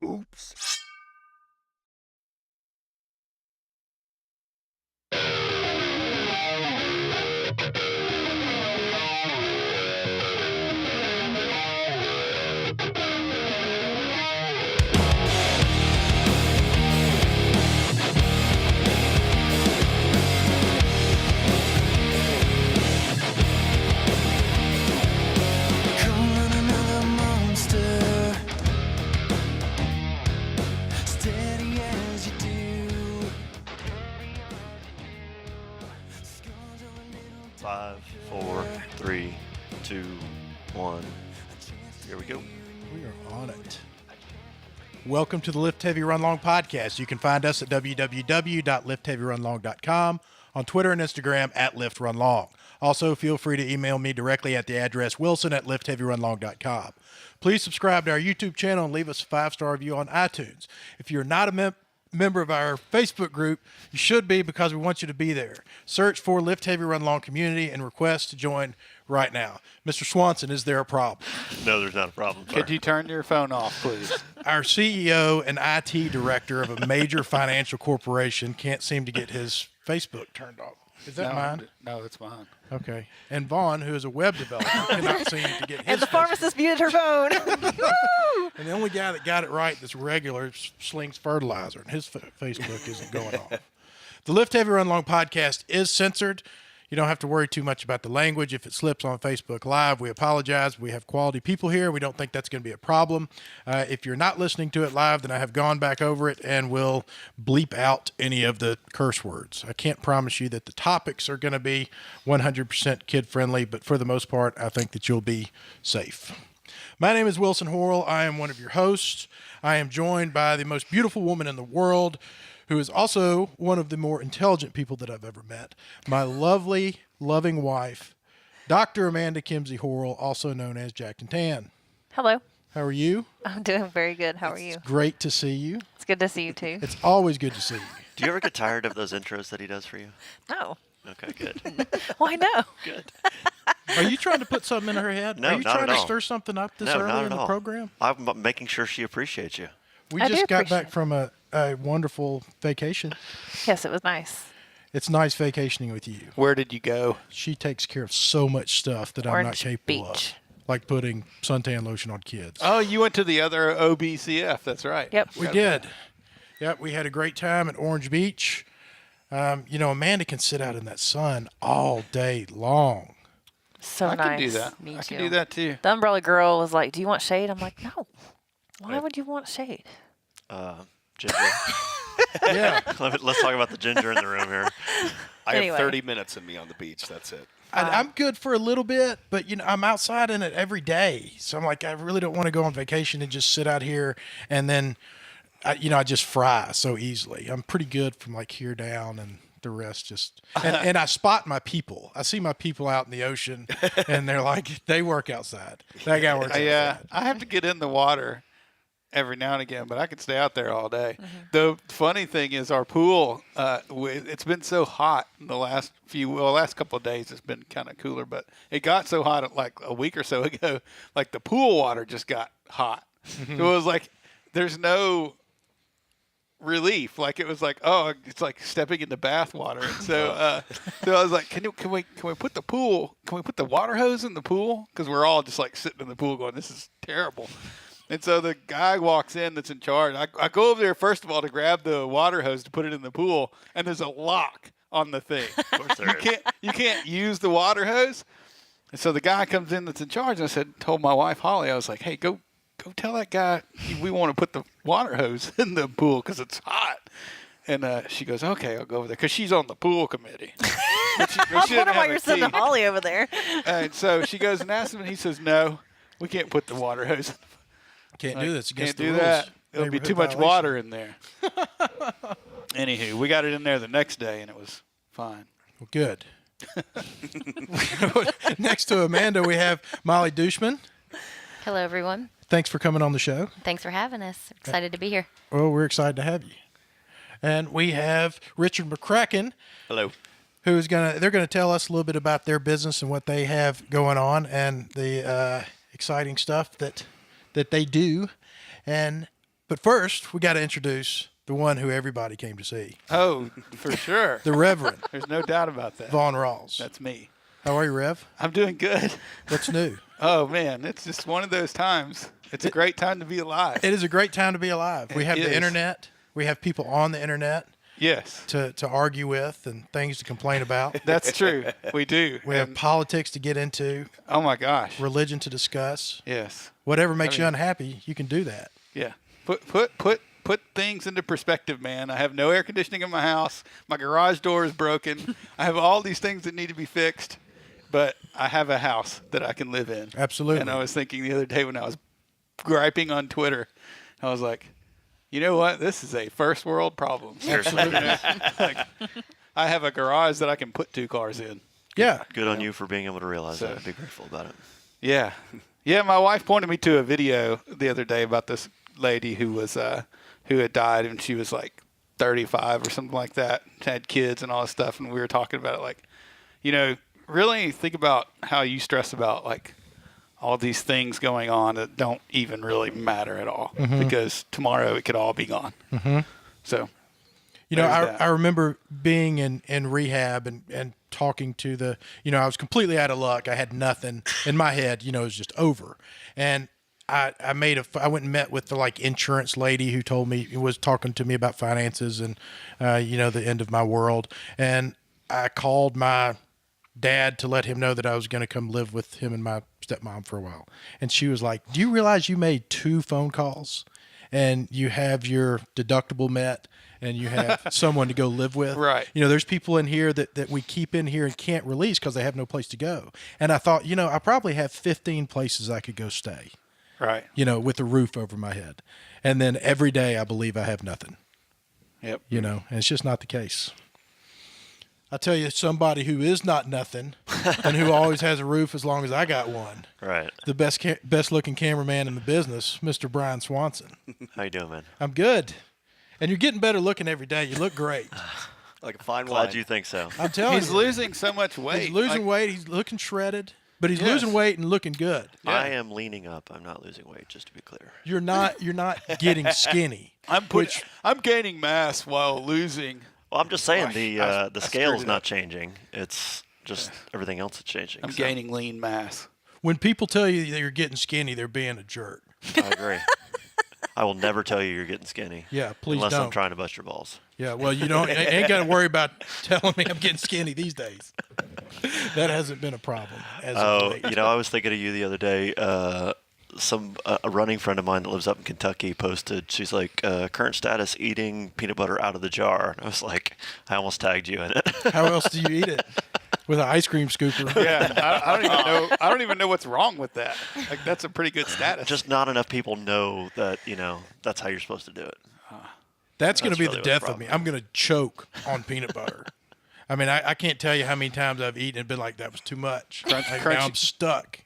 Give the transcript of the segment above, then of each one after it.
Oops. Five, four, three, two, one. Here we go. We are on it. Welcome to the Lift Heavy Run Long podcast. You can find us at www.liftheavyrunlong.com, on Twitter and Instagram at LiftRunLong. Also, feel free to email me directly at the address wilson@liftheavyrunlong.com. Please subscribe to our YouTube channel and leave us a 5-star review on iTunes. If you're not a member of our Facebook group, you should be, because we want you to be there. Search for Lift Heavy Run Long Community and request to join right now. Mr. Swanson, is there a problem? No, there's not a problem. Could you turn your phone off, please? Our CEO and IT director of a major financial corporation can't seem to get his Facebook turned off. Is that mine? No, it's mine. Okay. And Vaughn, who is a web developer, cannot seem to get his And the Facebook. pharmacist muted her phone. And the only guy that got it right that's regular slings fertilizer, and his Facebook isn't going off. The Lift Heavy Run Long podcast is censored. You don't have to worry too much about the language. If it slips on Facebook Live, we apologize. We have quality people here. We don't think that's going to be a problem. If you're not listening to it live, then I have gone back over it and will bleep out any of the curse words. I can't promise you that the topics are going to be 100% kid-friendly, but for the most part, I think that you'll be safe. My name is Wilson Horrell. I am one of your hosts. I am joined by the most beautiful woman in the world, who is also one of the more intelligent people that I've ever met. My lovely, loving wife, Dr. Amanda Kimsey Horrell, also known as Jacked and Tan. Hello. How are you? I'm doing very good. How are you? Great to see you. It's good to see you too. It's always good to see you. Do you ever get tired of those intros that he does for you? No. Okay, good. Why no? Good. Are you trying to put something in her head? No, Are you not trying at to all. stir something up this No, early not in at the all. program? I'm making sure she appreciates you. We I do just got appreciate back from a wonderful vacation. Yes, it was nice. It's nice vacationing with you. Where did you go? She takes care of so much stuff that I'm not Orange capable Beach. of. Like putting suntan lotion on kids. Oh, you went to the other OBCF. That's right. Yep. We did. Yep, we had a great time at Orange Beach. Amanda can sit out in that sun all day long. So I nice. can do that. Me I too. can do that too. The umbrella girl was like, "Do you want shade?" I'm like, "No. Why would you want shade?" Ginger. Yeah. Let's talk about the ginger in the room here. I Anyway. have 30 minutes in me on the beach. That's it. I'm good for a little bit, but, I'm outside in it every day. So I'm like, I really don't want to go on vacation and just sit out here and then, I just fry so easily. I'm pretty good from like here down, and the rest just, and I spot my people. I see my people out in the ocean and they're like, they work outside. That guy works outside. Yeah, I have to get in the water every now and again, but I can stay out there all day. The funny thing is our pool, it's been so hot in the last couple of days. It's been kind of cooler, but it got so hot like a week or so ago, like the pool water just got hot. So it was like, there's no relief. Like it was like, oh, it's like stepping into bath water. And so, so I was like, can we put the water hose in the pool? Because we're all just like sitting in the pool going, this is terrible. And so the guy walks in that's in charge. I go over there first of all to grab the water hose to put it in the pool, and there's a lock on the thing. Of course there is. You can't use the water hose. And so the guy comes in that's in charge, and told my wife Holly, I was like, hey, go tell that guy we want to put the water hose in the pool because it's hot. And she goes, okay, I'll go over there because she's on the pool committee. I was wondering why you're sending Holly over there. And so she goes and asks him, and he says, no, we can't put the water hose in. Can't do this against Can't the do rules. that. There'll be Neighborhood too much violation. water in there. Anywho, we got it in there the next day, and it was fine. Well, good. Next to Amanda, we have Molly DuChemin. Hello, everyone. Thanks for coming on the show. Thanks for having us. Excited to be here. Well, we're excited to have you. And we have Richard McCracken, Hello. who's they're gonna tell us a little bit about their business and what they have going on and the exciting stuff that they do. And But first, we got to introduce the one who everybody came to see, Oh, for sure. the Reverend There's no doubt about that. Vaughn Rawls. That's me. How are you, Rev? I'm doing good. What's new? Oh, man. It's just one of those times. It's a great time to be alive. It is a great time to be alive. We have It the is. internet. We have people on the internet Yes, to argue with and things to complain about. that's true. We do. We have And- politics to get into, oh, my gosh. religion to discuss. Yes. Whatever makes you mean- unhappy, you can do that. Yeah. Put things into perspective, man. I have no air conditioning in my house. My garage door is broken. I have all these things that need to be fixed, but I have a house that I can live in. Absolutely. And I was thinking the other day when I was griping on Twitter, I was like, you know what? This is a first world problem. Absolutely. Like, I have a garage that I can put 2 cars in. Yeah. Good on you for being able to realize So- that and be grateful about it. Yeah. Yeah, my wife pointed me to a video the other day about this lady who was who had died, and she was like 35 or something like that. She had kids and all this stuff, and we were talking about it like, really think about how you stress about like all these things going on that don't even really matter at all because tomorrow it could all be gone. So there's that. I remember being in rehab and talking to the, I was completely out of luck. I had nothing in my head, it was just over. And I went and met with the like insurance lady who told me, was talking to me about finances and, the end of my world. And I called my dad to let him know that I was going to come live with him and my stepmom for a while. And she was like, do you realize you made 2 phone calls and you have your deductible met and you have someone to go live with? Right. There's people in here that we keep in here and can't release because they have no place to go. And I thought, I probably have 15 places I could go stay, Right. with a roof over my head. And then every day I believe I have nothing, Yep. and it's just not the case. I tell you, somebody who is not nothing and who always has a roof as long as I got one, Right. the best looking cameraman in the business, Mr. Brian Swanson. How you doing, man? I'm good. And you're getting better looking every day. You look great. Like a fine Glad wine. you think so. I'm telling He's you. losing so much weight. He's losing Like, weight. He's looking shredded, but he's Yes. losing weight and looking good. I am leaning up. I'm not losing weight, just to be clear. You're not getting skinny. I'm gaining mass while losing. Well, I'm just saying Gosh, the I the screwed scale's it not up. changing. It's just everything else is changing. I'm so gaining lean mass. When people tell you that you're getting skinny, they're being a jerk. I agree. I will never tell you you're getting skinny. Yeah, please unless don't. I'm trying to bust your balls. Yeah, well, you ain't got to worry about telling me I'm getting skinny these days. That hasn't been a problem as of Oh, late. I was thinking of you the other day. A running friend of mine that lives up in Kentucky posted. She's like, current status: eating peanut butter out of the jar. And I was like, I almost tagged you in it. How else do you eat it? With an ice cream scooper. Yeah, I don't even know. I don't even know what's wrong with that. Like that's a pretty good status. Just not enough people know that that's how you're supposed to do it. That's going to be really the what the death of problem me. I'm going to choke on peanut butter. I mean, I can't tell you how many times I've eaten and been like, that was too much. Like, now crunchy. I'm stuck.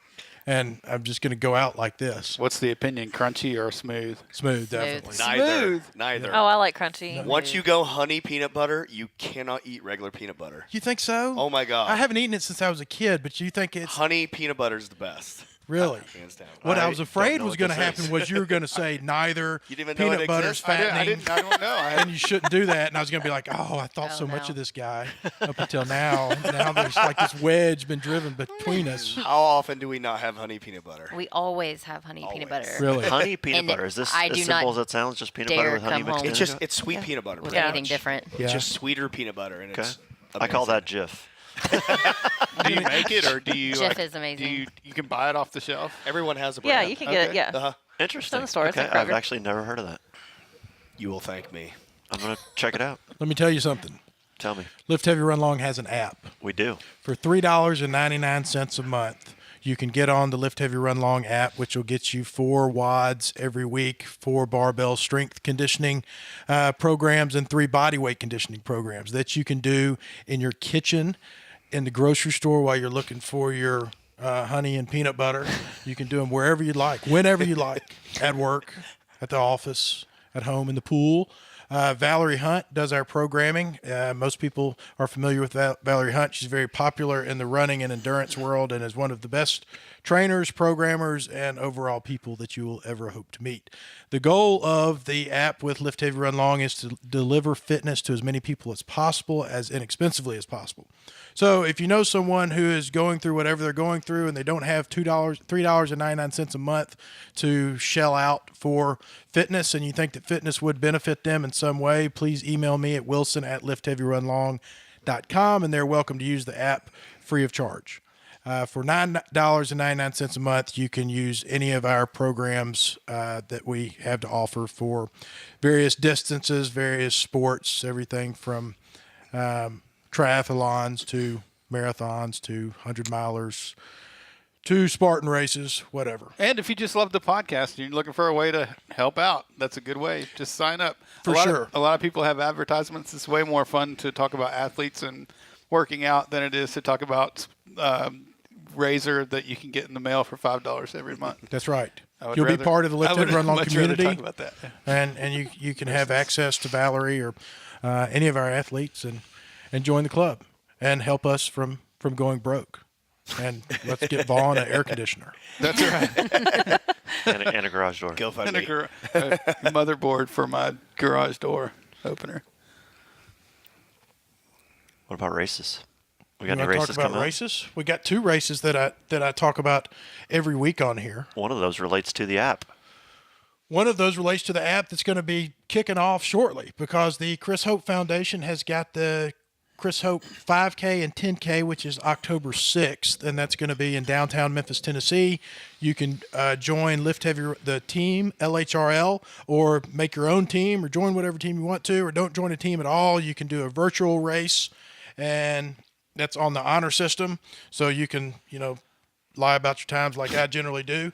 And I'm just going to go out like this. What's the opinion? Crunchy or smooth? Smooth, definitely. Neither. Smooth. Neither. Oh, I like crunchy. Once you go honey peanut butter, you cannot eat regular peanut butter. You think so? Oh my God. I haven't eaten it since I was a kid, but you think it's Honey peanut butter is the best. really? Hands down. What I was afraid know was what going to this happen is. was you were going to say neither You didn't even know peanut it butter's existed? fattening. I don't know. And you shouldn't do that. And I was going to be like, oh, I thought Oh, so much no. of this guy up until now. Now there's like this wedge been driven between us. How often do we not have honey peanut butter? We always have honey peanut Always. butter. Really? Honey peanut And butter. Is this I as do simple not as it sounds? Just peanut dare butter with honey come mixed home. It's into just it? it's sweet peanut butter. With pretty anything much. different. Yeah. It's just sweeter peanut butter, and Okay. it's. I call amazing. that Jif. Do you make it or do you? Jif like, is amazing. Do you can buy it off the shelf? Everyone has a Yeah, brand. you can get it. Okay. Yeah. Uh-huh. Interesting. Some stores, okay, like I've Kroger. actually never heard of that. You will thank me. I'm gonna check it out. Let me tell you something. Tell me. Lift Heavy Run Long has an app. We do. For $3.99 a month, you can get on the Lift Heavy Run Long app, which will get you 4 WODs every week, 4 barbell strength conditioning programs, and 3 body weight conditioning programs that you can do in your kitchen, in the grocery store while you're looking for your honey and peanut butter. You can do them wherever you like, whenever you like, at work, at the office, at home, in the pool. Valerie Hunt does our programming. Most people are familiar with Valerie Hunt. She's very popular in the running and endurance world and is one of the best trainers, programmers, and overall people that you will ever hope to meet. The goal of the app with Lift Heavy Run Long is to deliver fitness to as many people as possible, as inexpensively as possible. So if you know someone who is going through whatever they're going through and they don't have $3.99 a month to shell out for fitness, and you think that fitness would benefit them in some way, please email me at wilson@liftheavyrunlong.com, and they're welcome to use the app free of charge. For $9.99 a month, you can use any of our programs that we have to offer for various distances, various sports, everything from triathlons to marathons to 100-milers to Spartan races, whatever. And if you just love the podcast and you're looking for a way to help out, that's a good way. Just sign up. For sure. A lot of people have advertisements. It's way more fun to talk about athletes and working out than it is to talk about razor that you can get in the mail for $5 every month. That's right. I would You'll be rather- part of the Lift I would Heavy Run Long much rather community, talk about that. and you can have access to Valerie or any of our athletes and join the club and help us from going broke. And let's get Vaughn an air conditioner. That's right. and a garage door. Go find And a me. motherboard for my garage door opener. What about races? We got You any want to races talk about coming up? races? We got 2 races that I talk about every week on here. One of those relates to the app. One of those relates to the app that's going to be kicking off shortly, because the Chris Hope Foundation has got the Chris Hope 5K and 10K, which is October 6th, and that's going to be in downtown Memphis, Tennessee. You can join Lift Heavy, the team, LHRL, or make your own team, or join whatever team you want to, or don't join a team at all. You can do a virtual race, and that's on the honor system, so you can, lie about your times like I generally do.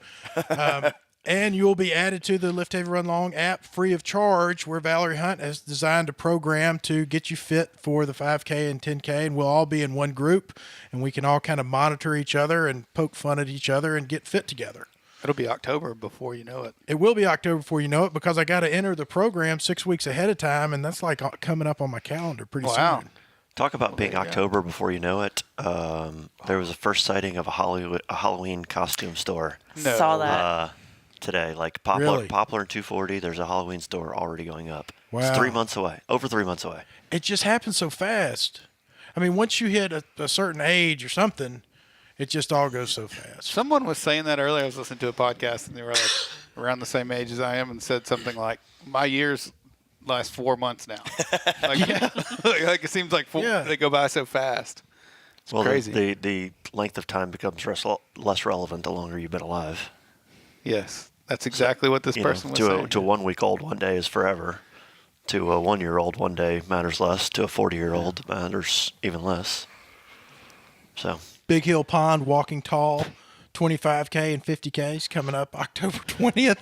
And you'll be added to the Lift Heavy Run Long app free of charge, where Valerie Hunt has designed a program to get you fit for the 5K and 10K, and we'll all be in one group, and we can all kind of monitor each other and poke fun at each other and get fit together. It'll be October before you know it. It will be October before you know it, because I got to enter the program 6 weeks ahead of time, and that's like coming up on my calendar pretty Wow. soon. Talk about being October before you know it. There was a first sighting of a Halloween costume store No. Saw that. today. Like Really? Poplar and 240, there's a Halloween store already going up. Wow. It's 3 months away. Over 3 months away. It just happens so fast. I mean, once you hit a certain age or something, it just all goes so fast. Someone was saying that earlier. I was listening to a podcast, and they were like around the same age as I am, and said something like, "My years last 4 months now." Like it seems like they go by so fast. It's crazy. The length of time becomes less relevant the longer you've been alive. Yes, that's exactly what this person was saying. To a 1 week old, one day is forever. To a 1 year old, one day matters less. To a 40-year-old, matters even less. So. Big Hill Pond, Walking Tall, 25K and 50Ks coming up October 20th.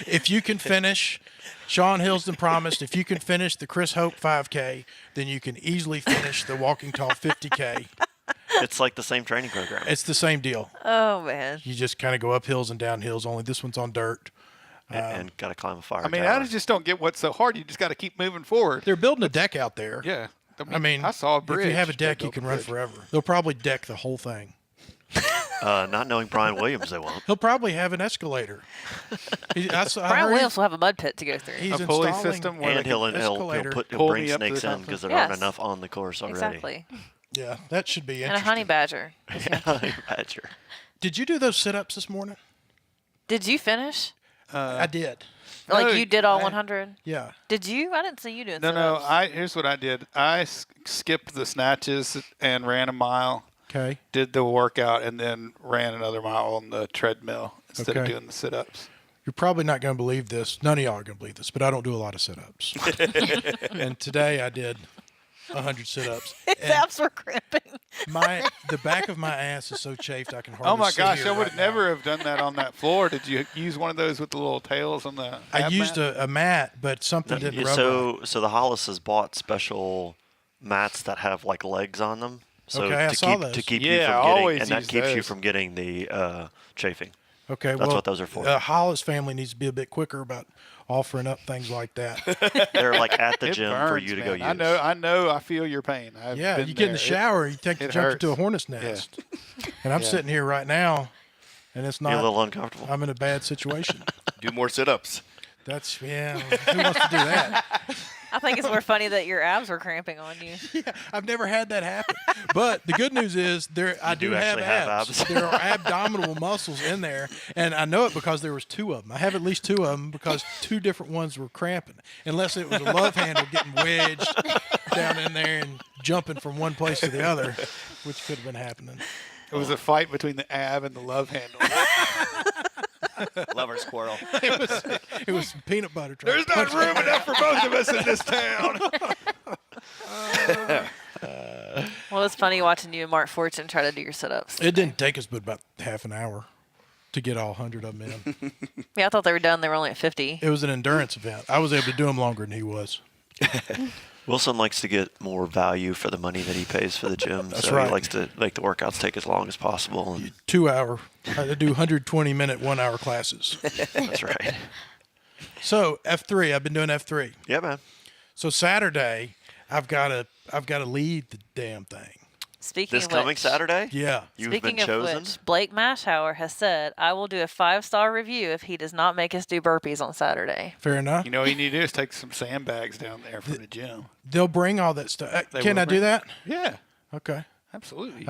If you can finish, Sean Hillsden promised, if you can finish the Chris Hope 5K, then you can easily finish the Walking Tall 50K. It's like the same training program. It's the same deal. Oh, man. You just kind of go up hills and down hills, only this one's on dirt. and got to climb a fire I mean, tower. I just don't get what's so hard. You just got to keep moving forward. They're building a deck out there. Yeah. I mean, I saw a bridge. If you have a deck, They you built can a run bridge. forever. They'll probably deck the whole thing. Not knowing Brian Williams, they won't. He'll probably have an escalator. I Brian heard Williams will have a mud pit to go through. he's A pulley installing system where And they can he'll pull bring me up to the snakes top in of because it. there aren't Yes. enough on the course already. Exactly. Yeah, that should be And a interesting. honey badger. Honey badger. Did you do those sit-ups this morning? Did you finish? I did. Like No, you did all I- 100? Yeah. Did you? I didn't see you doing No, no. sit-ups. Here's what I did. I skipped the snatches and ran a mile. Okay. Did the workout and then ran another mile on the treadmill instead of Okay. doing the sit-ups. You're probably not going to believe this. None of y'all are going to believe this, but I don't do a lot of sit-ups. And today I did 100 sit-ups. His And abs were cramping. the back of my ass is so chafed I can hardly Oh my sit gosh! here I would right now. never have done that on that floor. Did you use one of those with the little tails on the? I ab used mat? a mat, but something didn't rub right. So the Hollis has bought special mats that have like legs on them. So Okay, I to saw keep those. to keep Yeah, you I from getting always and that use keeps you those. from getting the chafing. Okay, That's what those are for. Hollis family needs to be a bit quicker about offering up things like that. They're like at the It gym burns, for you to go man. use. I know. I feel your pain. I've Yeah, been you get in the there. shower, you think you it jumped into a hurts. hornet's nest. And I'm sitting here right now, and it's You're a not. little uncomfortable. I'm in a bad situation. Do more sit-ups. That's Who wants to do that? I think it's more funny that your abs were cramping on you. I've never had that happen. But the good news is I do do have actually have abs. abs. There are abdominal muscles in there, and I know it because there was 2 of them. I have at least 2 of them because 2 different ones were cramping. Unless it was a love handle getting wedged down in there and jumping from one place to the other, which could have been happening. It was a fight between the ab and the love handle. Lover squirrel. It was some peanut butter. trying There's to not punch room enough for both of us in this town. Well, it's funny watching you and Mark Fortune try to do your sit-ups. It didn't take us but about half an hour to get all 100 of them in. Yeah, I thought they were done. They were only at 50. It was an endurance event. I was able to do them longer than he was. Wilson likes to get more value for the money that he pays for the gym. That's so right. he likes to make the workouts take as long as possible. And 2 hour. I do 120-minute 1 hour classes. that's right. So F3, I've been doing F3. Yeah, man. So Saturday, I've got to lead the damn thing. Speaking This of coming which, Saturday? Yeah. You've Speaking been chosen? of which, Blake Mashauer has said, I will do a 5-star review if he does not make us do burpees on Saturday. Fair enough. You know what you need to do is take some sandbags down there from the gym. They'll bring all that stuff. They Can will I do bring- that? Yeah, Okay. absolutely.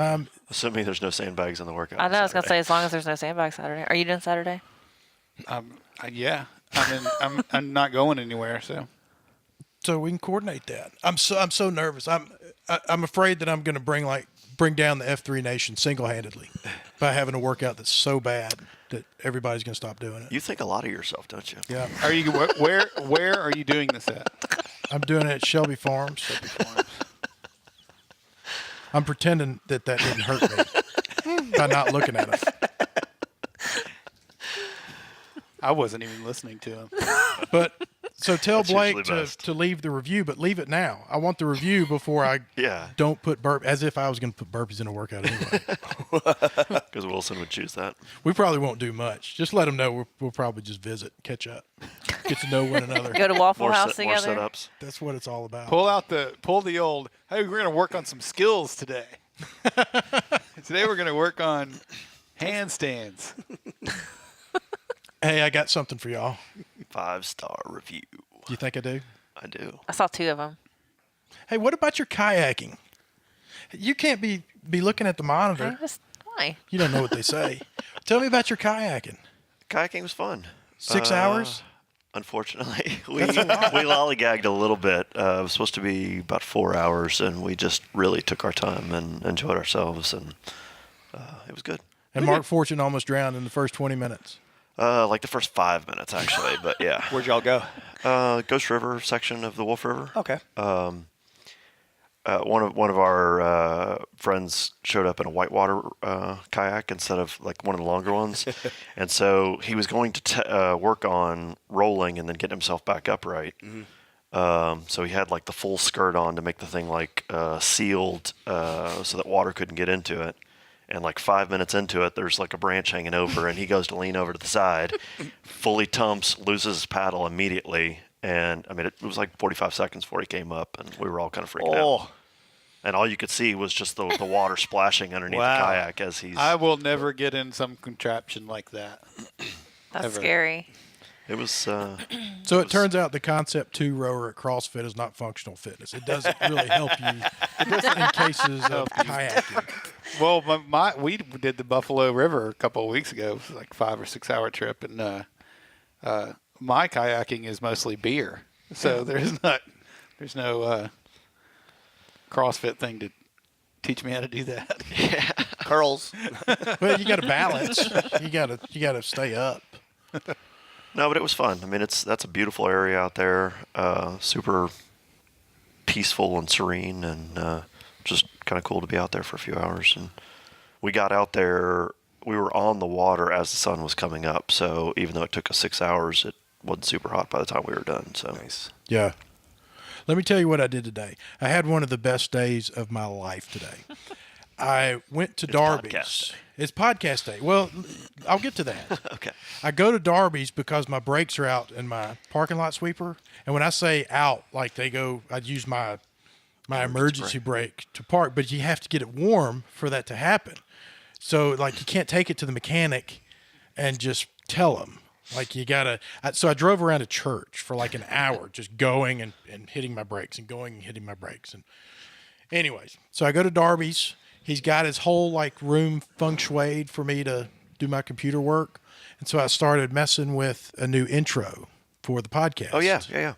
Assuming there's no sandbags in the workout. I on know, I was going to say, Saturday. as long as there's no sandbag Saturday. Are you doing Saturday? Yeah. I'm not going anywhere, so. So we can coordinate that. I'm so nervous. I'm afraid that I'm going to bring down the F3 Nation single-handedly by having a workout that's so bad that everybody's going to stop doing it. You think a lot of yourself, don't you? Yeah. Are you where are you doing this at? I'm doing it at Shelby Farms. I'm pretending that didn't hurt me by not looking at it. I wasn't even listening to him. But so tell That's Blake usually best. to leave the review, but leave it now. I want the review before I Yeah. don't put as if I was going to put burpees in a workout anyway. Because Wilson would choose that. We probably won't do much. Just let them know we'll probably just visit, catch up, get to know one another. Go to Waffle More, House more together? sit-ups. That's what it's all about. Pull the old, hey, we're gonna work on some skills today. Today we're gonna work on handstands. Hey, I got something for y'all. 5-star review. Do you think I do? I do. I saw 2 of them. Hey, what about your kayaking? You can't be looking at the monitor. Why? You don't know what they say. Tell me about your kayaking. Kayaking was fun. 6 hours? Unfortunately, we lollygagged a little bit. It was supposed to be about 4 hours, and we just really took our time and enjoyed ourselves, and it was good. And Mark Fortune almost drowned in the first 20 minutes. Like the first 5 minutes, actually, but yeah. Where'd y'all go? Ghost River section of the Wolf River. Okay. One of our friends showed up in a whitewater kayak instead of like one of the longer ones, and so he was going to work on rolling and then getting himself back upright. So he had like the full skirt on to make the thing like sealed so that water couldn't get into it. And like 5 minutes into it, there's like a branch hanging over, and he goes to lean over to the side, fully tumps, loses his paddle immediately. And I mean, it was like 45 seconds before he came up, and we were all kind of freaking out. And all you could see was just the water splashing underneath Wow. the kayak as he's. I will never get in some contraption like that. That's Ever. scary. It was. So it turns out the Concept 2 rower at CrossFit is not functional fitness. It doesn't really help you in cases of kayaking. Well, we did the Buffalo River a couple of weeks ago. It was like 5 or 6 hour trip, and my kayaking is mostly beer, so there's no CrossFit thing to teach me how to do that. Curls. Well, you got to balance. You got to stay up. No, but it was fun. I mean, that's a beautiful area out there. Super peaceful and serene, and just kind of cool to be out there for a few hours. And we got out there. We were on the water as the sun was coming up. So even though it took us 6 hours, it wasn't super hot by the time we were done. So Nice. Yeah. Let me tell you what I did today. I had one of the best days of my life today. I went to Darby's. podcast day. It's podcast day. Well, I'll get to that. Okay. I go to Darby's because my brakes are out in my parking lot sweeper. And when I say out, like they go, I'd use my emergency brake to park, but you have to get it warm for that to happen. So, like, you can't take it to the mechanic and just tell them. Like, you got to. So I drove around a church for like an hour just going and hitting my brakes and going and hitting my brakes. And anyways, so I go to Darby's. He's got his whole like room feng shuied for me to do my computer work. And so I started messing with a new intro for the podcast. Oh, yeah.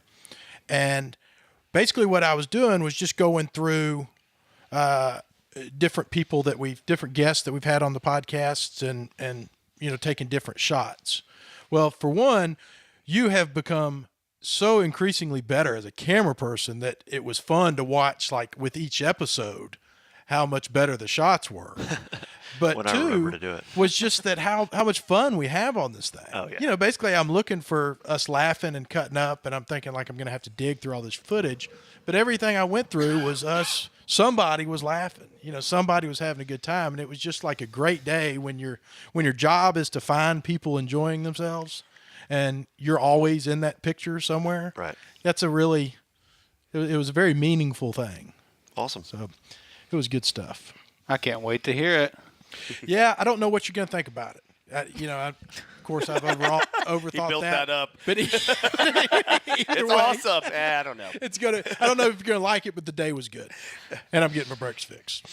And basically what I was doing was just going through different people different guests that we've had on the podcasts and taking different shots. Well, for one, you have become so increasingly better as a camera person that it was fun to watch, like with each episode, how much better the shots were. But When I remember to do it. was just that how much fun we have on this thing. Oh, yeah. Basically I'm looking for us laughing and cutting up, and I'm thinking like I'm going to have to dig through all this footage. But everything I went through was somebody was laughing. Somebody was having a good time, and it was just like a great day when your job is to find people enjoying themselves, and you're always in that picture somewhere. Right. That's it was a very meaningful thing. Awesome. So it was good stuff. I can't wait to hear it. Yeah, I don't know what you're going to think about it. Of course, I've overthought He built that. that up. But It's awesome. I don't know. I don't know if you're going to like it, but the day was good. And I'm getting my brakes fixed.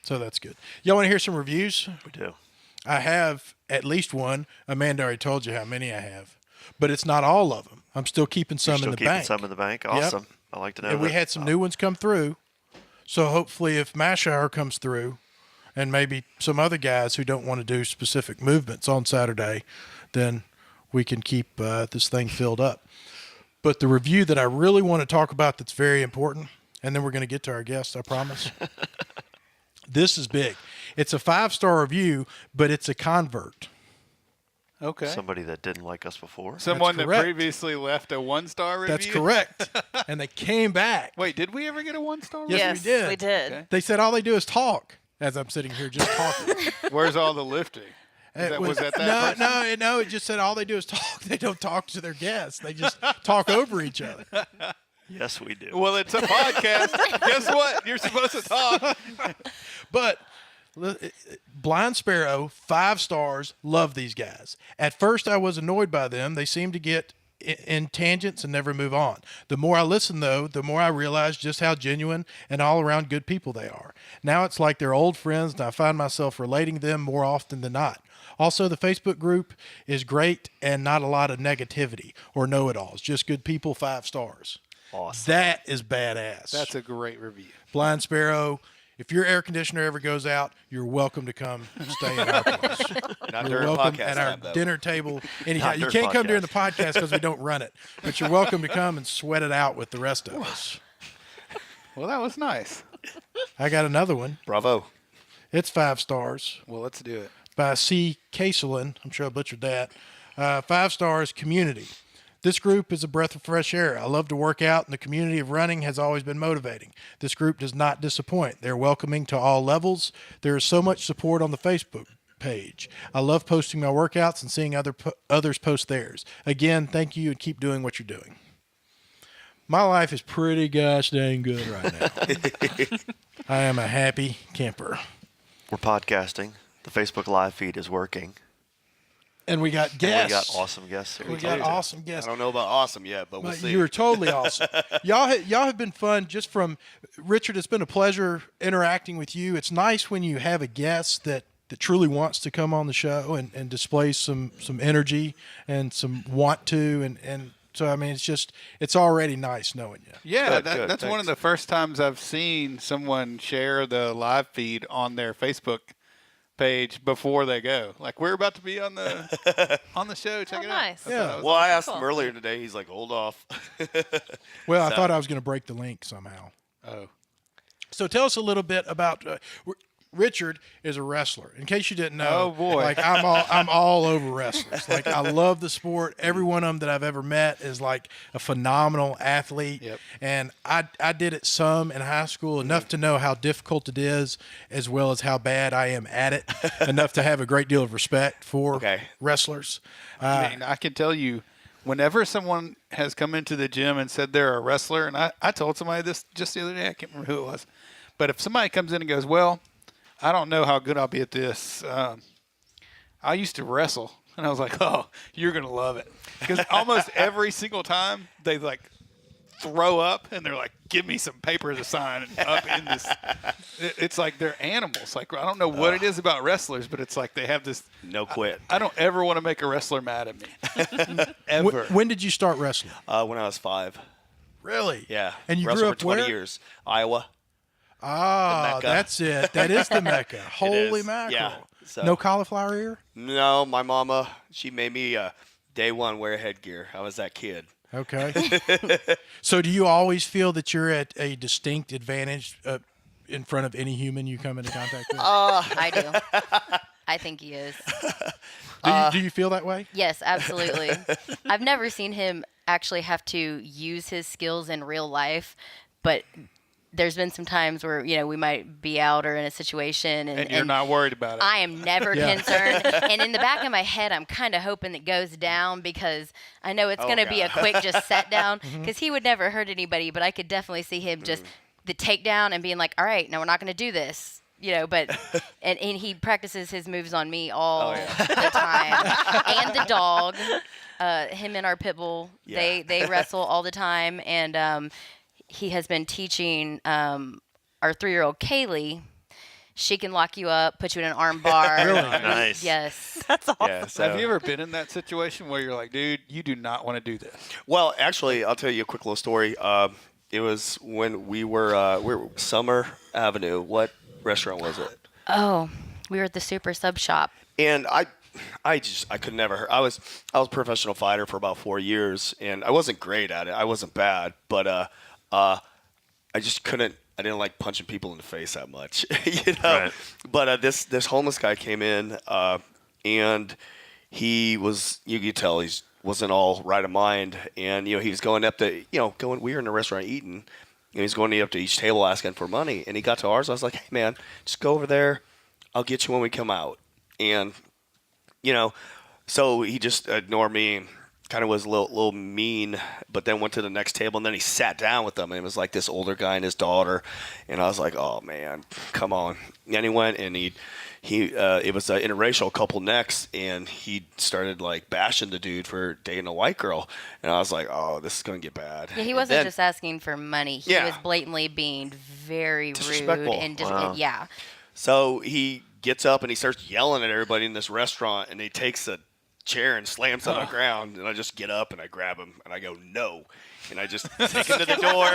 So that's good. Y'all want to hear some reviews? We do. I have at least one. Amanda already told you how many I have. But it's not all of them. I'm still keeping some Still in the keeping bank. some in the bank. Awesome. I like to know And we that. had some new ones come through. So hopefully if Mashire comes through, and maybe some other guys who don't want to do specific movements on Saturday, then we can keep this thing filled up. But the review that I really want to talk about that's very important, and then we're going to get to our guest, I promise. This is big. It's a 5-star review, but it's a convert. Okay. Somebody that didn't like us before. Someone that correct. previously left a 1-star review? That's correct. And they came back. Wait, did we ever get a 1-star review? Yes, Yes, we did. Okay. They said all they do is talk as I'm sitting here just talking. Where's all the lifting? Was that person? No, it just said all they do is talk. They don't talk to their guests. They just talk over each other. Yes, we do. Well, it's a podcast. Guess what? You're supposed to talk. But Blind Sparrow, 5 stars, love these guys. At first, I was annoyed by them. They seem to get in tangents and never move on. The more I listen, though, the more I realize just how genuine and all-around good people they are. Now it's like they're old friends, and I find myself relating to them more often than not. Also, the Facebook group is great and not a lot of negativity or know-it-alls. Just good people, 5 stars. Awesome. That is badass. That's a great review. Blind Sparrow, if your air conditioner ever goes out, you're welcome to come stay at our place. Not You're during welcome podcast at our time, though. dinner table anytime. Not You during can't come during the podcast. podcast because we don't run it, but you're welcome to come and sweat it out with the rest of us. Well, that was nice. I got another one. Bravo. It's 5 stars Well, let's do it. by C. Caselin. I'm sure I butchered that. 5 stars, community. This group is a breath of fresh air. I love to work out, and the community of running has always been motivating. This group does not disappoint. They're welcoming to all levels. There is so much support on the Facebook page. I love posting my workouts and seeing others post theirs. Again, thank you, and keep doing what you're doing. My life is pretty gosh dang good right now. I am a happy camper. We're podcasting. The Facebook live feed is working. And we got And guests. we got awesome guests here. We got awesome I guests. don't know about awesome yet, but we'll But see. you were totally awesome. Y'all have been fun. Just from Richard, it's been a pleasure interacting with you. It's nice when you have a guest that truly wants to come on the show and displays some energy and some want to and so I mean it's already nice knowing you. Yeah, Good, that's one of thanks. the first times I've seen someone share the live feed on their Facebook page before they go. Like, we're about to be on the show. Check Oh, it nice. out. Yeah. Well, I asked Cool. him earlier today. He's like, hold off. Well, I So- thought I was going to break the link somehow. Oh. So tell us a little bit about Richard is a wrestler. In case you didn't know, Oh, boy. like I'm all over wrestlers. Like I love the sport. Every one of them that I've ever met is like a phenomenal athlete. Yep. And I did it some in high school, enough to know how difficult it is, as well as how bad I am at it. Enough to have a great deal of respect for wrestlers. I mean, I can tell you, whenever someone has come into the gym and said they're a wrestler, and I told somebody this just the other day, I can't remember who it was, but if somebody comes in and goes, well, I don't know how good I'll be at this. I used to wrestle. And I was like, oh, you're going to love it. Because almost every single time they like throw up and they're like, give me some paper to sign and up in this. It's like they're animals. Like, I don't know what it is about wrestlers, but it's like they have this. No quit. I don't ever want to make a wrestler mad at me. Ever. When did you start wrestling? When I was 5. Really? Yeah. And you Wrestled grew up for 20 where? years. Iowa. Ah, Mecca. that's it. That is the Mecca. Holy is, mackerel. yeah. So- No cauliflower ear? No, my mama, she made me day one wear headgear. I was that kid. Okay. So do you always feel that you're at a distinct advantage in front of any human you come into contact with? I do. I think he is. Do you feel that way? Yes, absolutely. I've never seen him actually have to use his skills in real life, but there's been some times where, we might be out or in a situation. And you're not worried about it. I am never concerned. And in the back of my head, I'm kind of hoping it goes down because I know it's going to be a quick just set down because he would never hurt anybody, but I could definitely see him just the takedown and being like, all right, now we're not going to do this. But and he practices his moves on me all the time. And the dog, him and our pit bull, they wrestle all the time. And he has been teaching our 3-year-old Kaylee. She can lock you up, put you in an arm bar. Really? Nice. Yes. That's awesome. Yeah, so, Have you ever been in that situation where you're like, dude, you do not want to do this? Well, actually, I'll tell you a quick little story. It was when we were Summer Avenue. What restaurant was it? Oh, we were at the Super Sub Shop. And I could never. I was a professional fighter for about 4 years, and I wasn't great at it. I wasn't bad, but I just couldn't. I didn't like punching people in the face that much, Right. But this homeless guy came in, and he was. You could tell he wasn't all right of mind, and he was going up to We were in a restaurant eating. And he's going up to each table asking for money, and he got to ours. I was like, "Hey, man, just go over there. I'll get you when we come out." And so he just ignored me. Kind of was a little mean, but then went to the next table, and then he sat down with them, and it was like this older guy and his daughter, and I was like, oh man, come on. And he went, and it was an interracial couple next, and he started like bashing the dude for dating a white girl, and I was like, oh, this is gonna get bad. Yeah, he wasn't just asking for money. He Yeah. was blatantly being very rude Disrespectful. and just Wow. yeah. So he gets up and he starts yelling at everybody in this restaurant, and he takes a chair and slams it on the ground, and I just get up and I grab him and I go, no, and I just take him to the door,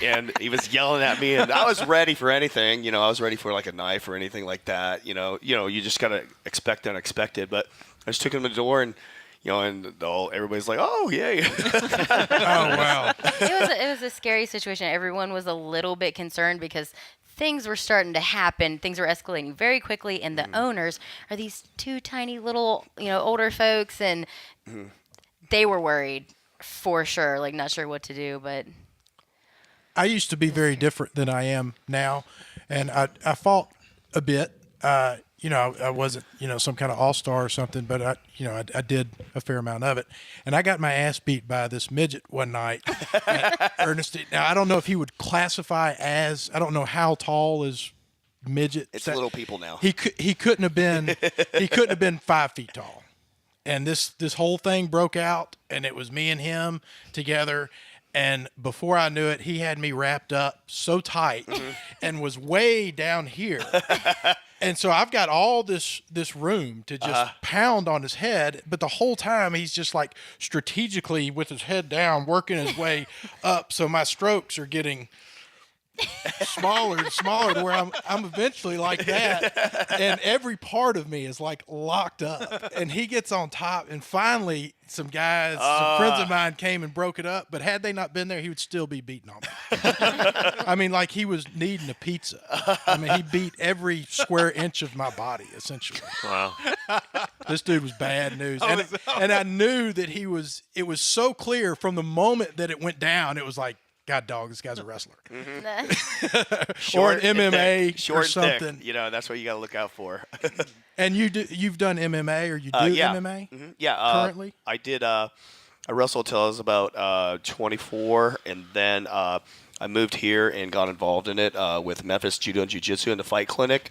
and he was yelling at me, and I was ready for anything, I was ready for like a knife or anything like that, you just gotta expect the unexpected, but I just took him to the door, and everybody's like, oh yay. Oh, wow. It was a scary situation. Everyone was a little bit concerned because things were starting to happen. Things were escalating very quickly, and the owners are these two tiny little, older folks, and they were worried for sure, like not sure what to do, but I used to be very different than I am now, and I fought a bit. I wasn't, some kind of all-star or something, but I did a fair amount of it. And I got my ass beat by this midget one night. Ernest, now I don't know if he would classify as, I don't know how tall is midget. It's little people now. He couldn't have been 5 feet tall. And this whole thing broke out, and it was me and him together. And before I knew it, he had me wrapped up so tight and was way down here. And so I've got all this room to just pound on his head, but the whole time he's just like strategically with his head down, working his way up. So my strokes are getting smaller and smaller to where I'm eventually like that, and every part of me is like locked up, and he gets on top, and finally some friends of mine came and broke it up, but had they not been there, he would still be beating on me. I mean, like he was needing a pizza. I mean, he beat every square inch of my body, essentially. Wow. This dude was bad news. And I knew that it was so clear from the moment that it went down, it was like, God dog, this guy's a wrestler. Or an MMA Short or something. And thick. That's what you got to look out for. And you've done MMA or you do yeah. MMA? Mm-hmm. Yeah. Currently? I did. I wrestled till I was about 24, and then I moved here and got involved in it with Memphis Judo and Jiu-Jitsu in the Fight Clinic.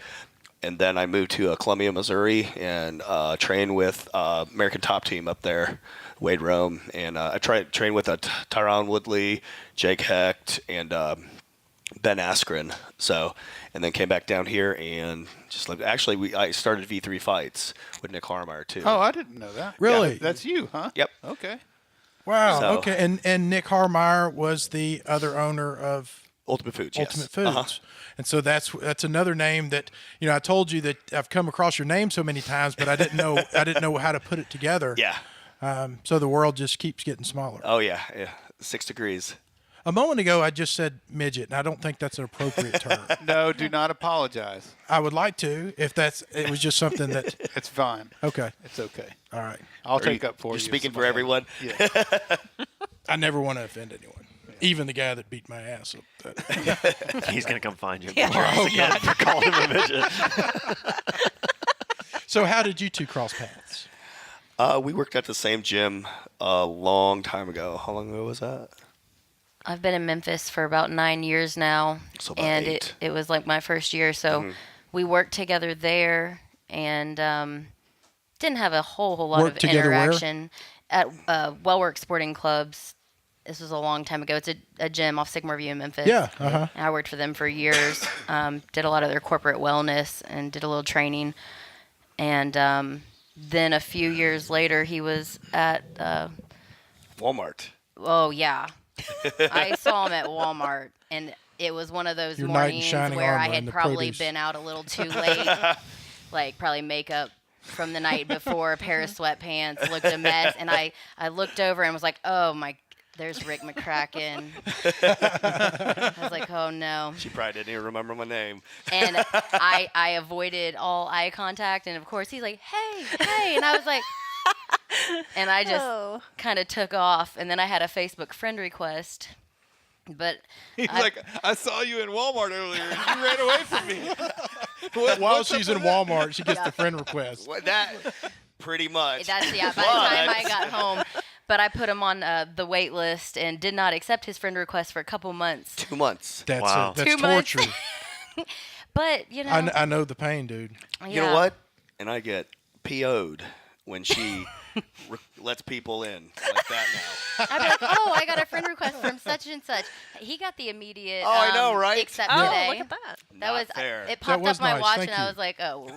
And then I moved to Columbia, Missouri, and trained with American Top Team up there, Wade Rome. And I trained with Tyron Woodley, Jake Hecht, and Ben Askren. So, and then came back down here and just like I started V3 Fights with Nick Harmeyer too. Oh, I didn't know that. Really? Yeah, that's you, huh? Yep. Okay. Wow. So- Okay. And Nick Harmeyer was the other owner of Ultimate Foods. Yes. Ultimate Foods. Uh-huh. And so that's another name that, I told you that I've come across your name so many times, but I didn't know how to put it together. Yeah. So the world just keeps getting smaller. Oh yeah. 6 degrees. A moment ago, I just said midget, and I don't think that's an appropriate term. No, do not apologize. I would like to, if it was just something that. It's fine. Okay. It's okay. All right. I'll take up for you. You're speaking if for everyone. Yeah. I never want to offend anyone, even the guy that beat my ass. He's going to come find you Yeah. tomorrow again for calling him a midget. So how did you two cross paths? We worked at the same gym a long time ago. How long ago was that? I've been in Memphis for about 9 years now, So about and 8. it was like my first year. So we worked together there, and didn't have a whole lot Worked of together where? interaction at Wellwork Sporting Clubs. This was a long time ago. It's a gym off Sycamore View in Memphis. Yeah. Uh-huh. And I worked for them for years. Did a lot of their corporate wellness and did a little training, and then a few years later, he was at. Walmart. Oh yeah. I saw him at Walmart, and it was one of those Your knight in mornings shining where I armor in had the probably produce. been out a little too late, like probably makeup from the night before, a pair of sweatpants, looked a mess, and I looked over and was like, oh my, there's Rick McCracken. I was like, oh no. She probably didn't even remember my name. And I avoided all eye contact, and of course he's like, hey, and I was like, and I just kind of took off, and then I had a Facebook friend request, but He's like, I saw you in Walmart earlier, and you ran away from me. While she's in Walmart, she gets the friend request. What that? Pretty much. that's by the time I got home. But I put him on the wait list and did not accept his friend request for a couple months. 2 months. That's Wow. that's 2 months. torture. But I know the pain, dude. You know what? And I get PO'd when she lets people in like that now. I'd be like, oh, I got a friend request from such and such. He got the immediate. Oh, I know, right? Accept Oh, today. look at that. That Not was fair. It popped was up my nice, watch, thank and I you. was like, oh.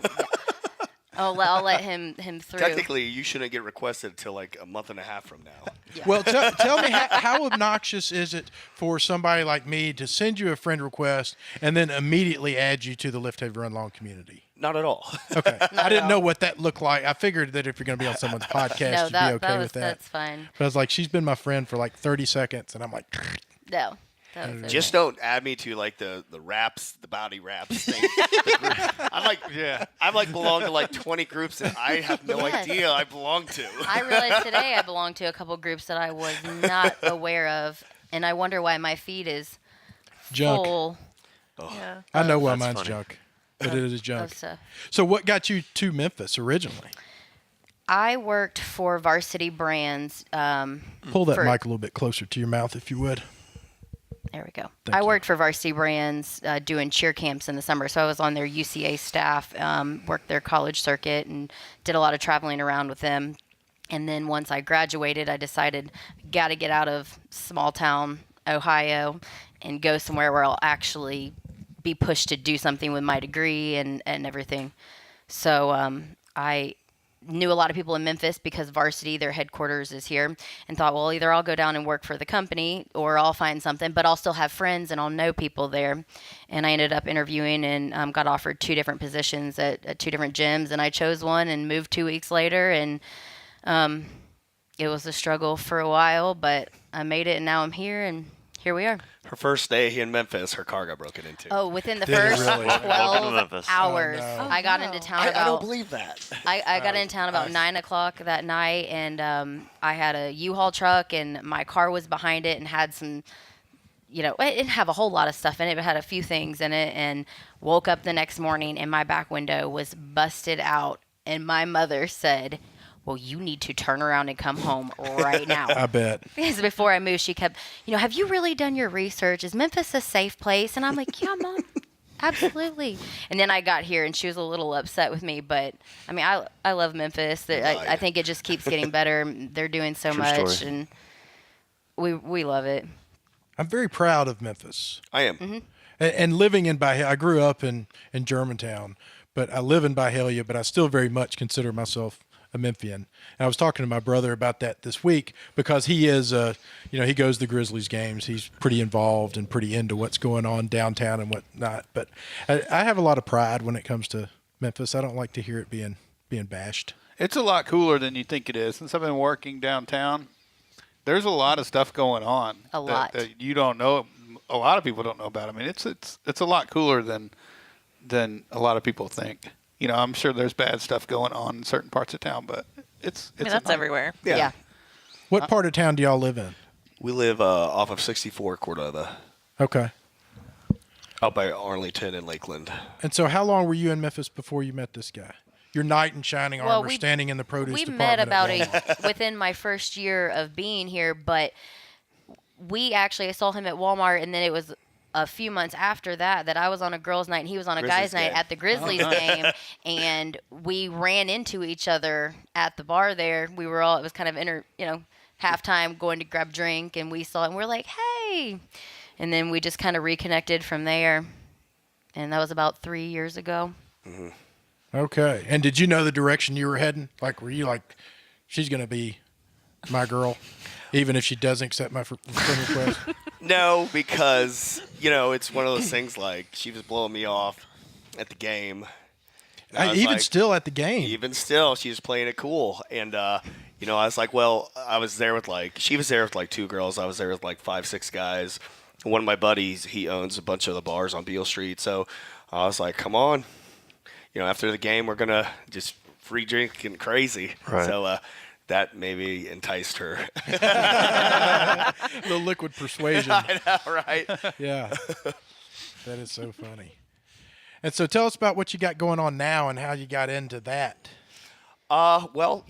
I'll let him through. Technically, you shouldn't get requested until like a month and a half from now. Well, tell me how obnoxious is it for somebody like me to send you a friend request and then immediately add you to the Lift Heavy Run Long community? Not at all. Okay, I didn't know what that looked like. I figured that if you're going to be on someone's podcast, No, you'd be okay that was with that. that's fine. But I was like, she's been my friend for like 30 seconds, and I'm like, No. That was Just okay. don't add me to like the raps, the body raps thing. The group. I'm like belong to like 20 groups that I have no Yes. idea I belong to. I realized today I belong to a couple groups that I was not aware of, and I wonder why my feed is junk. full Yeah. I know why That's mine's funny. junk, but it is of junk. stuff. So what got you to Memphis originally? I worked for Varsity Brands. Pull that For- mic a little bit closer to your mouth, if you would. There we go. Thank I you. worked for Varsity Brands doing cheer camps in the summer. So I was on their UCA staff, worked their college circuit, and did a lot of traveling around with them. And then once I graduated, I decided, got to get out of small town Ohio and go somewhere where I'll actually be pushed to do something with my degree and everything. So I knew a lot of people in Memphis because Varsity, their headquarters is here, and thought, well, either I'll go down and work for the company or I'll find something, but I'll still have friends and I'll know people there. And I ended up interviewing and got offered 2 different positions at 2 different gyms, and I chose one and moved 2 weeks later. And it was a struggle for a while, but I made it, and now I'm here, and here we are. Her first day here in Memphis, her car got broken into. Oh, within the Did it first really? Welcome to 12 Memphis. hours, Oh, no. I got into town I don't about. believe that. I got in town about 9 o'clock that night, and I had a U-Haul truck, and my car was behind it and had some, it didn't have a whole lot of stuff in it, but had a few things in it, and woke up the next morning, and my back window was busted out, and my mother said, well, you need to turn around and come home right now. I bet. Because before I moved, she kept, have you really done your research? Is Memphis a safe place? And I'm like, yeah, Mom, absolutely. And then I got here, and she was a little upset with me. But, I mean, I love Memphis. I think it just keeps getting better. They're doing so True much, story. and we love it. I'm very proud of Memphis. I am. Mm-hmm. And living in Byhalia, I grew up in Germantown, but I live in Byhalia, but I still very much consider myself a Memphian. And I was talking to my brother about that this week because he is, he goes to the Grizzlies games. He's pretty involved and pretty into what's going on downtown and whatnot. But I have a lot of pride when it comes to Memphis. I don't like to hear it being bashed. It's a lot cooler than you think it is. Since I've been working downtown, there's a lot of stuff going on. A lot. That you don't know. A lot of people don't know about. I mean, it's a lot cooler than a lot of people think. I'm sure there's bad stuff going on in certain parts of town, but it's that's everywhere. Yeah. What part of town do y'all live in? We live off of 64 Cordova, Okay. out by Arlington and Lakeland. And so how long were you in Memphis before you met this guy? Your knight in shining Well, armor standing in the produce We department. met about at Walmart. within my first year of being here, but I saw him at Walmart, and then it was a few months after that I was on a girls' night and he was on a Grizzlies guys' night game. at the Grizzlies game, and we ran into each other at the bar there. We were all, it was kind of halftime going to grab a drink, and we saw it and we're like, hey, and then we just kind of reconnected from there, and that was about 3 years ago. Mm-hmm. Okay. And did you know the direction you were heading? Like, were you like, she's going to be my girl, even if she doesn't accept my friend request? No, because, it's one of those things like she was blowing me off at the game. I was Even like- still at the game. Even still, she was playing it cool. And, I was like, well, she was there with like 2 girls. I was there with like 5, 6 guys. One of my buddies, he owns a bunch of the bars on Beale Street. So I was like, come on. After the game, we're going to just free drink and crazy. Right. So that maybe enticed her. The liquid persuasion. I know, right? Yeah. That is so funny. And so tell us about what you got going on now and how you got into that. Well,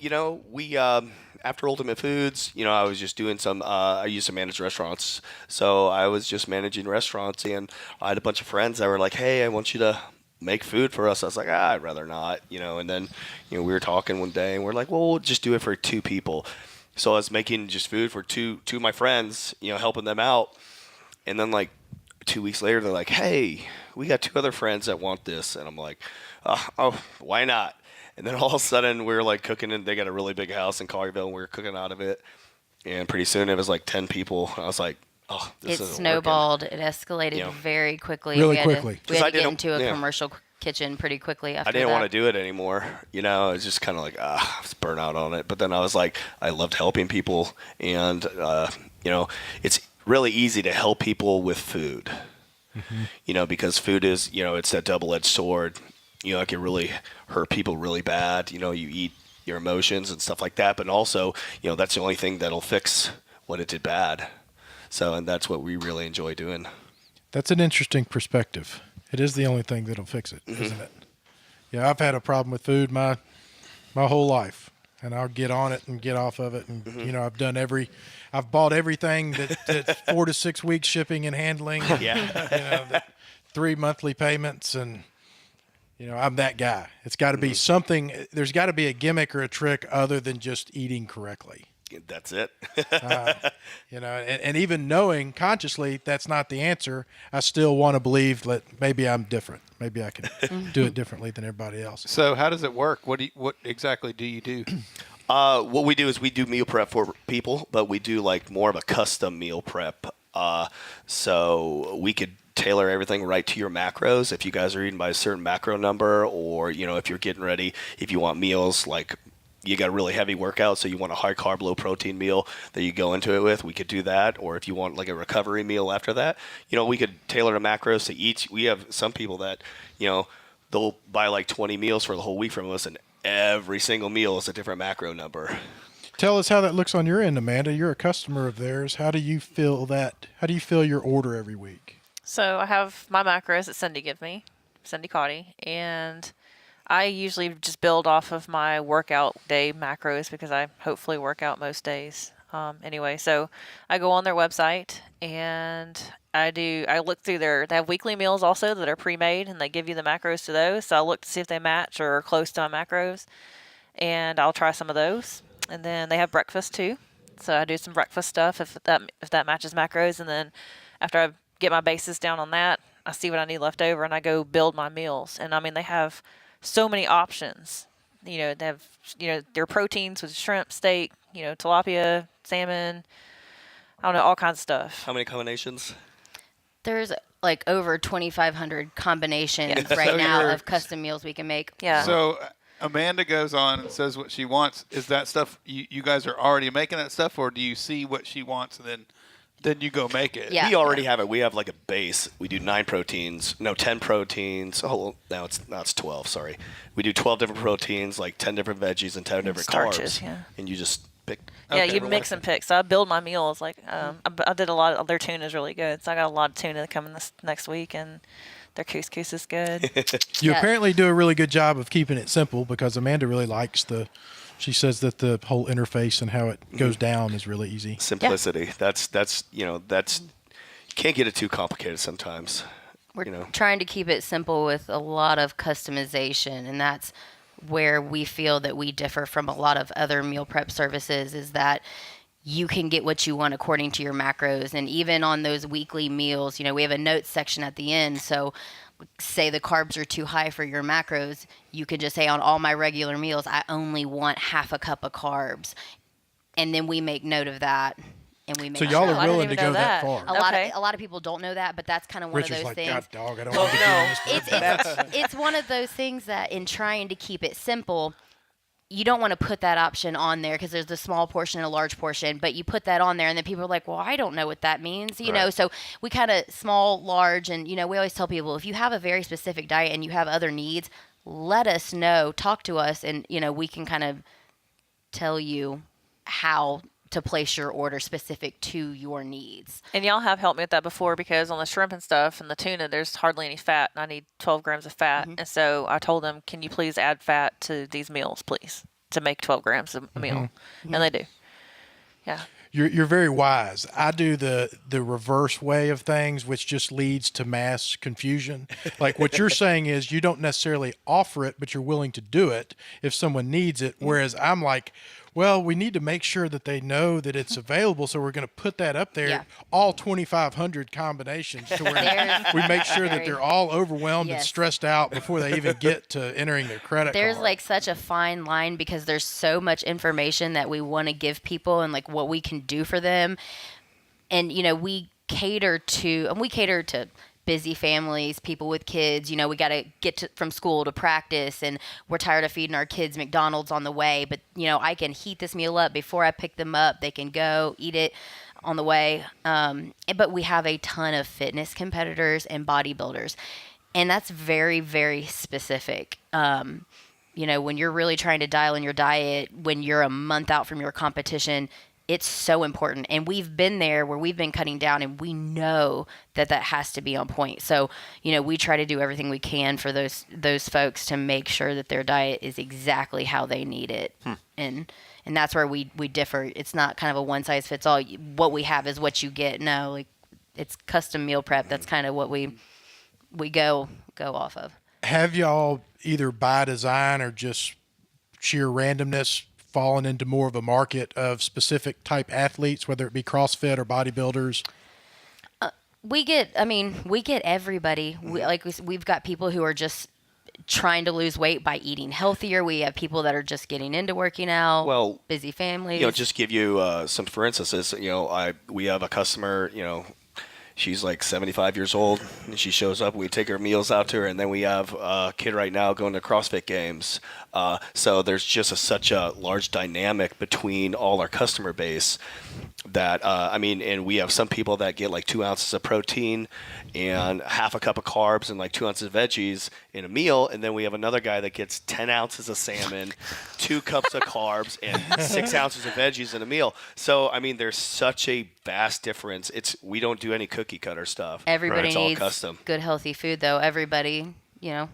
we after Ultimate Foods, I was just doing some. I used to manage restaurants, so I was just managing restaurants, and I had a bunch of friends that were like, "Hey, I want you to make food for us." I was like, I'd rather not, And then, we were talking one day, and we're like, "Well, we'll just do it for 2 people." So I was making just food for two of my friends, helping them out, and then like 2 weeks later, they're like, "Hey, we got 2 other friends that want this," and I'm like, "Oh, why not?" And then all of a sudden, we were like cooking, and they got a really big house in Collierville, and we were cooking out of it. And pretty soon, it was like 10 people. I was like, "Oh, this It isn't snowballed. It escalated Yeah. very quickly. Really we had quickly. To, we 'Cause had I to get didn't- into a yeah. commercial kitchen pretty quickly after I didn't that. want to do it anymore. It's just kind of like, I was burnt out on it. But then I was like, I loved helping people. And, it's really easy to help people with food, because food is, it's that double-edged sword. It can really hurt people really bad. You eat your emotions and stuff like that. But also, that's the only thing that'll fix what it did bad. So, and that's what we really enjoy doing. That's an interesting perspective. It is the only thing that'll fix it, isn't it? Yeah, I've had a problem with food my whole life, and I'll get on it and get off of it. And I've bought everything that's 4 to 6 weeks shipping and handling. Yeah. 3 monthly payments, and I'm that guy. It's got to be something. There's got to be a gimmick or a trick other than just eating correctly. That's it. And even knowing consciously that's not the answer, I still want to believe that maybe I'm different. Maybe I can do it differently than everybody else. So how does it work? What exactly do you do? What we do is we do meal prep for people, but we do like more of a custom meal prep. So we could tailor everything right to your macros. If you guys are eating by a certain macro number, or if you're getting ready, if you want meals like you got a really heavy workout, so you want a high carb, low protein meal that you go into it with, we could do that. Or if you want like a recovery meal after that, we could tailor the macros to each. We have some people that, they'll buy like 20 meals for the whole week from us, and every single meal is a different macro number. Tell us how that looks on your end, Amanda. You're a customer of theirs. How do you fill that? How do you fill your order every week? So I have my macros that Cindy gives me, Cindy Cotty, and I usually just build off of my workout day macros because I hopefully work out most days. Anyway, so I go on their website and I look through they have weekly meals also that are pre-made, and they give you the macros to those. So I'll look to see if they match or are close to my macros, and I'll try some of those. And then they have breakfast too. So I do some breakfast stuff if that matches macros, and then after I get my bases down on that, I see what I need left over and I go build my meals. And I mean, they have so many options. They have, their proteins with shrimp, steak, tilapia, salmon, I don't know, all kinds of stuff. How many combinations? There's like over 2,500 combinations right now of custom meals we can make. Yeah. So Amanda goes on and says what she wants. Is that stuff you guys are already making that stuff, or do you see what she wants and then you go make it? Yeah. We already have it. We have like a base. We do 10 proteins. Oh, now it's 12. Sorry, we do 12 different proteins, like 10 different veggies and 10 different starches, carbs. yeah. And you just pick. Yeah, you mix and pick. So I build my meals. Like I did a lot of their tuna is really good. So I got a lot of tuna coming this next week, and their couscous is good. You Yeah. apparently do a really good job of keeping it simple because Amanda really likes she says that the whole interface and how it goes down is really easy. Simplicity. That's you can't get it too complicated sometimes. We're trying to keep it simple with a lot of customization, and that's where we feel that we differ from a lot of other meal prep services, is that you can get what you want according to your macros. And even on those weekly meals, we have a notes section at the end. So say the carbs are too high for your macros, you can just say on all my regular meals, I only want half a cup of carbs. And then we make note of that. And we make So y'all sure. are I didn't willing to even go know that that. far. Okay. A lot of people don't know that, but that's kind of one Richard's of those like, things. God, dog, I don't want to be doing this. It's one of those things that in trying to keep it simple, you don't want to put that option on there because there's a small portion and a large portion, but you put that on there and then people are like, well, I don't know what that means, so we kind of small, large, and, we always tell people, if you have a very specific diet and you have other needs, let us know, talk to us, and, we can kind of tell you how to place your order specific to your needs. And y'all have helped me with that before, because on the shrimp and stuff and the tuna, there's hardly any fat, and I need 12 grams of fat. And so I told them, can you please add fat to these meals, please, to make 12 grams a meal? And they do. Yeah. You're very wise. I do the reverse way of things, which just leads to mass confusion. Like what you're saying is you don't necessarily offer it, but you're willing to do it if someone needs it. Whereas I'm like, well, we need to make sure that they know that it's available, so we're going to put that up there, all 2,500 combinations, to where we make sure that they're all overwhelmed and stressed out before they even get to entering their credit There's card. like such a fine line because there's so much information that we want to give people and like what we can do for them. And, we cater to busy families, people with kids. We got to get from school to practice, and we're tired of feeding our kids McDonald's on the way. But, I can heat this meal up before I pick them up. They can go eat it on the way. But we have a ton of fitness competitors and bodybuilders, and that's very, very specific. When you're really trying to dial in your diet, when you're a month out from your competition, it's so important. And we've been there where we've been cutting down, and we know that has to be on point. So, we try to do everything we can for those folks to make sure that their diet is exactly how they need it. And that's where we differ. It's not kind of a one size fits all. What we have is what you get. No, like it's custom meal prep. That's kind of what we go off of. Have y'all either by design or just sheer randomness fallen into more of a market of specific type athletes, whether it be CrossFit or bodybuilders? We get everybody. We've got people who are just trying to lose weight by eating healthier. We have people that are just getting into working out. Well, busy families. Just give you some, for instance, we have a customer, She's like 75 years old, and she shows up. We take her meals out to her, and then we have a kid right now going to CrossFit games. So there's just such a large dynamic between all our customer base that, and we have some people that get like 2 ounces of protein and half a cup of carbs and like 2 ounces of veggies in a meal. And then we have another guy that gets 10 ounces of salmon, 2 cups of carbs, and 6 ounces of veggies in a meal. So, there's such a vast difference. We don't do any cookie cutter stuff. Everybody It's all needs custom. good, healthy food, though. Everybody, Well,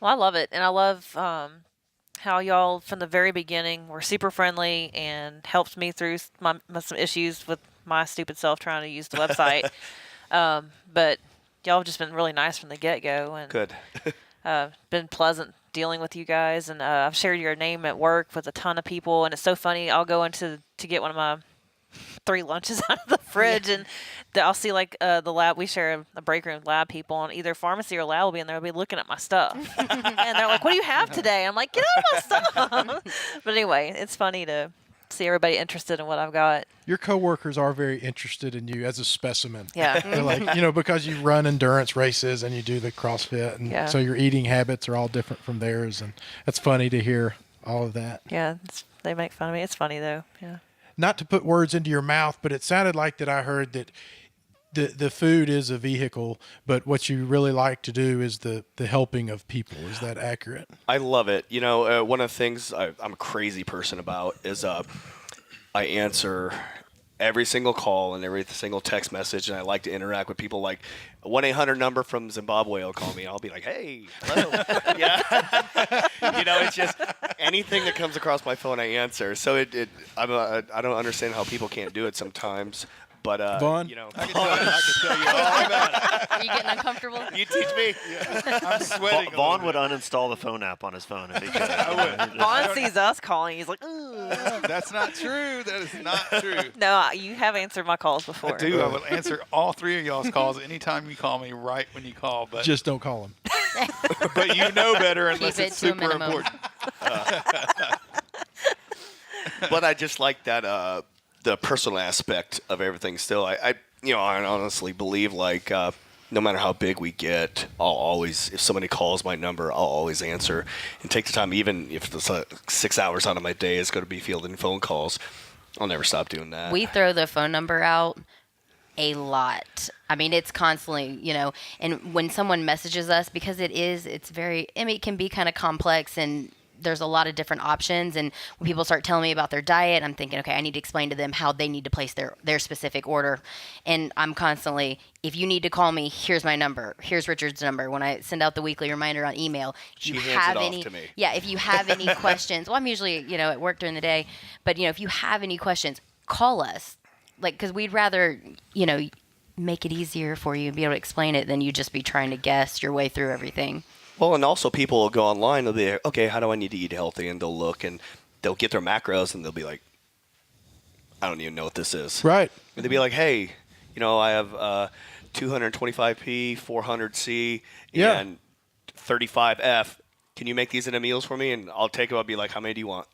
I love it. And I love how y'all, from the very beginning, were super friendly and helped me through some issues with my stupid self trying to use the website. But y'all have just been really nice from the get-go. And Good. been pleasant dealing with you guys. And I've shared your name at work with a ton of people. And it's so funny. I'll go into to get one of my 3 lunches out of the fridge, and I'll see like the lab. We share a break room with lab people, and either pharmacy or lab will be in there. Will be looking at my stuff, and they're like, "What do you have today?" I'm like, "Get out of my stuff." But anyway, it's funny to see everybody interested in what I've got. Your coworkers are very interested in you as a specimen. Yeah. They're like, because you run endurance races and you do the CrossFit, and so your eating habits are all different from theirs, and it's funny to hear all of that. Yeah, they make fun of me. It's funny though. Yeah. Not to put words into your mouth, but it sounded like that I heard that the food is a vehicle, but what you really like to do is the helping of people. Is that accurate? I love it. One of the things I'm a crazy person about is I answer every single call and every single text message, and I like to interact with people. Like a 1-800 number from Zimbabwe will call me, and I'll be like, "Hey, hello." It's just anything that comes across my phone, I answer. So I don't understand how people can't do it sometimes. But Vaughn? I can tell you all about it. Are you getting uncomfortable? You teach me. I'm sweating. Vaughn would uninstall the phone app on his phone if he could. I would. Vaughn sees us calling. He's like, "Ooh." That's not true. That is not true. No, you have answered my calls before. I do. I will answer all 3 of y'all's calls anytime you call me, right when you call. But Just don't call them. but you know better unless Keep it it's to a super minimum. important. But I just like that the personal aspect of everything. Still, I honestly believe like no matter how big we get, I'll always, if somebody calls my number, I'll always answer and take the time, even if it's 6 hours out of my day is going to be fielding phone calls. I'll never stop doing that. We throw the phone number out a lot. It's constantly, and when someone messages us, because it's very, it can be kind of complex, and there's a lot of different options. And when people start telling me about their diet, I'm thinking, okay, I need to explain to them how they need to place their specific order. And I'm constantly, if you need to call me, here's my number. Here's Richard's number. When I send out the weekly reminder on email, if you have any, if you have any questions, well, I'm usually, at work during the day, but if you have any questions, call us. Because we'd rather, make it easier for you and be able to explain it than you just be trying to guess your way through everything. Well, and also people will go online, they'll be like, okay, how do I need to eat healthy? And they'll look and they'll get their macros and they'll be like, I don't even know what this is. Right. And they'll be like, hey, I have 225P, 400C, and 35F. Can you make these into meals for me? And I'll take them. I'll be like, how many do you want?